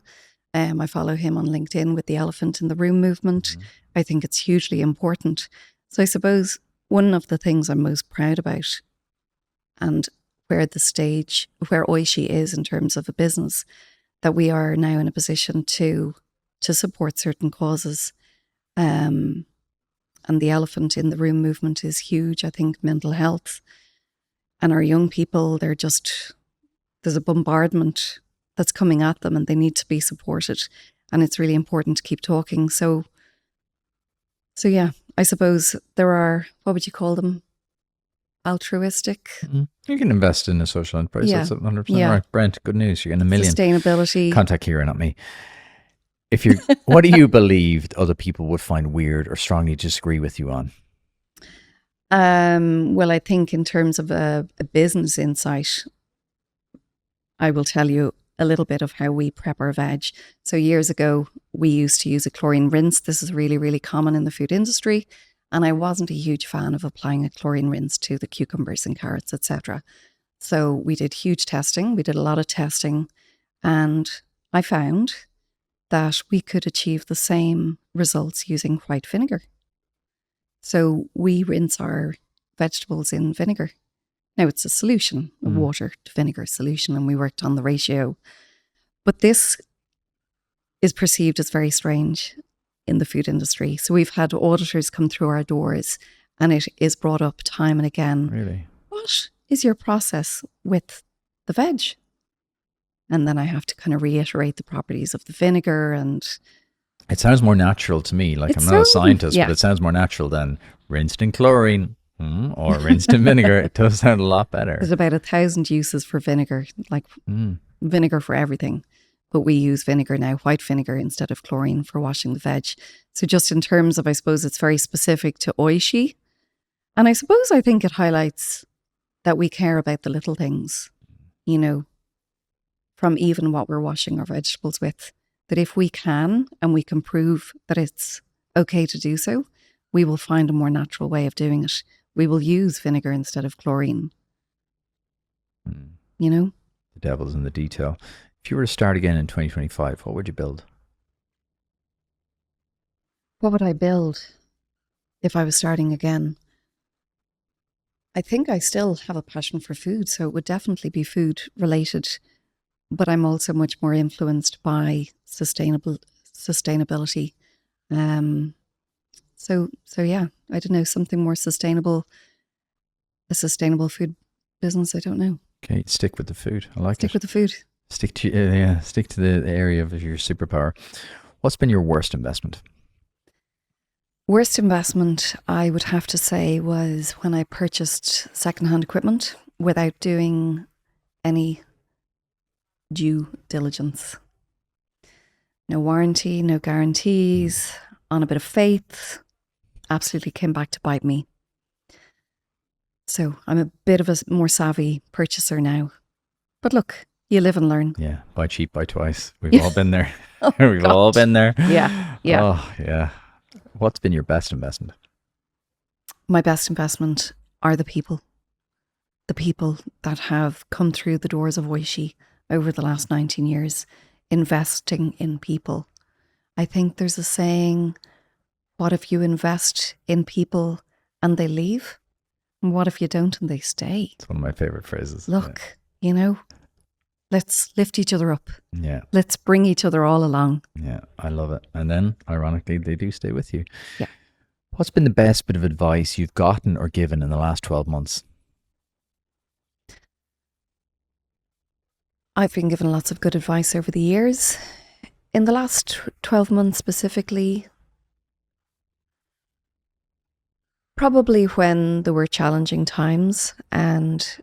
I follow him on LinkedIn with the Elephant in the Room movement. I think it's hugely important. So I suppose one of the things I'm most proud about and where Oishii is in terms of a business, that we are now in a position to support certain causes. And the Elephant in the Room movement is huge. I think mental health and our young people, there's a bombardment that's coming at them and they need to be supported. And it's really important to keep talking. So yeah, I suppose there are, what would you call them? Altruistic. You can invest in a social enterprise. Yeah. That's 100% right. Brent, good news. You're getting $1 million. Sustainability. Contact Ciara, not me. What do you believe other people would find weird or strongly disagree with you on? Well, I think in terms of a business insight, I will tell you a little bit of how we prep our veg. So years ago, we used to use a chlorine rinse. This is really, really common in the food industry. And I wasn't a huge fan of applying a chlorine rinse to the cucumbers and carrots, etc. So we did huge testing. We did a lot of testing. And I found that we could achieve the same results using white vinegar. So we rinse our vegetables in vinegar. Now it's a solution, a water to vinegar solution, and we worked on the ratio. But this is perceived as very strange in the food industry. So we've had auditors come through our doors and it is brought up time and again. Really? What is your process with the veg? And then I have to kind of reiterate the properties of the vinegar. And it sounds more natural to me. Like, I'm not a scientist, but it sounds more natural than rinsed in chlorine or rinsed in vinegar. It does sound a lot better. There's about 1,000 uses for vinegar, like vinegar for everything. But we use vinegar now, white vinegar, instead of chlorine for washing the veg. So just in terms of, I suppose it's very specific to Oishii. And I think it highlights that we care about the little things, you know, from even what we're washing our vegetables with, that if we can and we can prove that it's okay to do so, we will find a more natural way of doing it. We will use vinegar instead of chlorine. You know? The devil's in the detail. If you were to start again in 2025, what would you build? What would I build if I was starting again? I think I still have a passion for food, so it would definitely be food related. But I'm also much more influenced by sustainability. So yeah, I don't know, something more sustainable, a sustainable food business. I don't know. Okay, stick with the food. I like it. Stick with the food. Stick to the area of your superpower. What's been your worst investment? Worst investment, I would have to say, was when I purchased secondhand equipment without doing any due diligence. No warranty, no guarantees, on a bit of faith. Absolutely came back to bite me. So I'm a bit of a more savvy purchaser now. But look, you live and learn. Yeah, buy cheap, buy twice. We've all been there. We've all been there. Yeah. Oh, yeah. What's been your best investment? My best investment are the people. The people that have come through the doors of Oishii over the last 19 years, investing in people. I think there's a saying, what if you invest in people and they leave? And what if you don't and they stay? It's one of my favorite phrases. Look, let's lift each other up. Yeah. Let's bring each other all along. Yeah, I love it. And then, ironically, they do stay with you. Yeah. What's been the best bit of advice you've gotten or given in the last 12 months? I've been given lots of good advice over the years. In the last 12 months specifically, probably when there were challenging times, and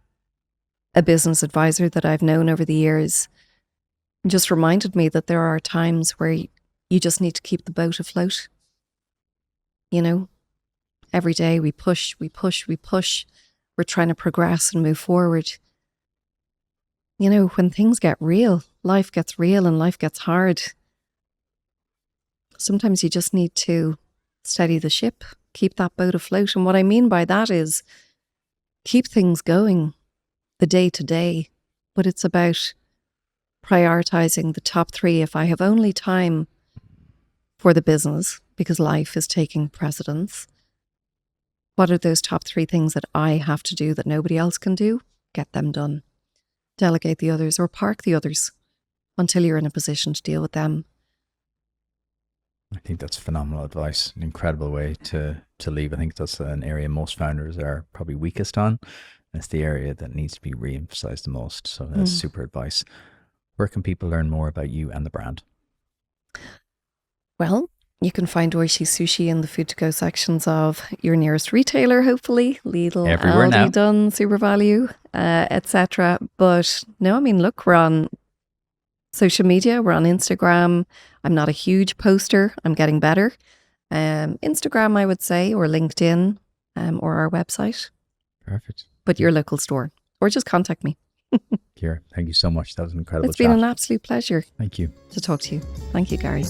a business advisor that I've known over the years just reminded me that there are times where you just need to keep the boat afloat. Every day we push. We're trying to progress and move forward. When things get real, life gets real and life gets hard. Sometimes you just need to steady the ship, keep that boat afloat. And what I mean by that is keep things going the day to day, but it's about prioritizing the top 3. If I have only time for the business because life is taking precedence, what are those top 3 things that I have to do that nobody else can do? Get them done. Delegate the others or park the others until you're in a position to deal with them. I think that's phenomenal advice. An incredible way to leave. I think that's an area most founders are probably weakest on. It's the area that needs to be re-emphasized the most. So that's super advice. Where can people learn more about you and the brand? Well, you can find Oishii Sushi in the food to go sections of your nearest retailer, hopefully. Lidl, Everywhere Aldi, now. Dunnes, Super Value, etc. But no, look, we're on social media. We're on Instagram. I'm not a huge poster. I'm getting better. Instagram, I would say, or LinkedIn, or our website. Perfect. But your local store, or just contact me. Ciara, thank you so much. That was an incredible It's been an absolute pleasure Thank you. to talk to you. Thank you, Gary.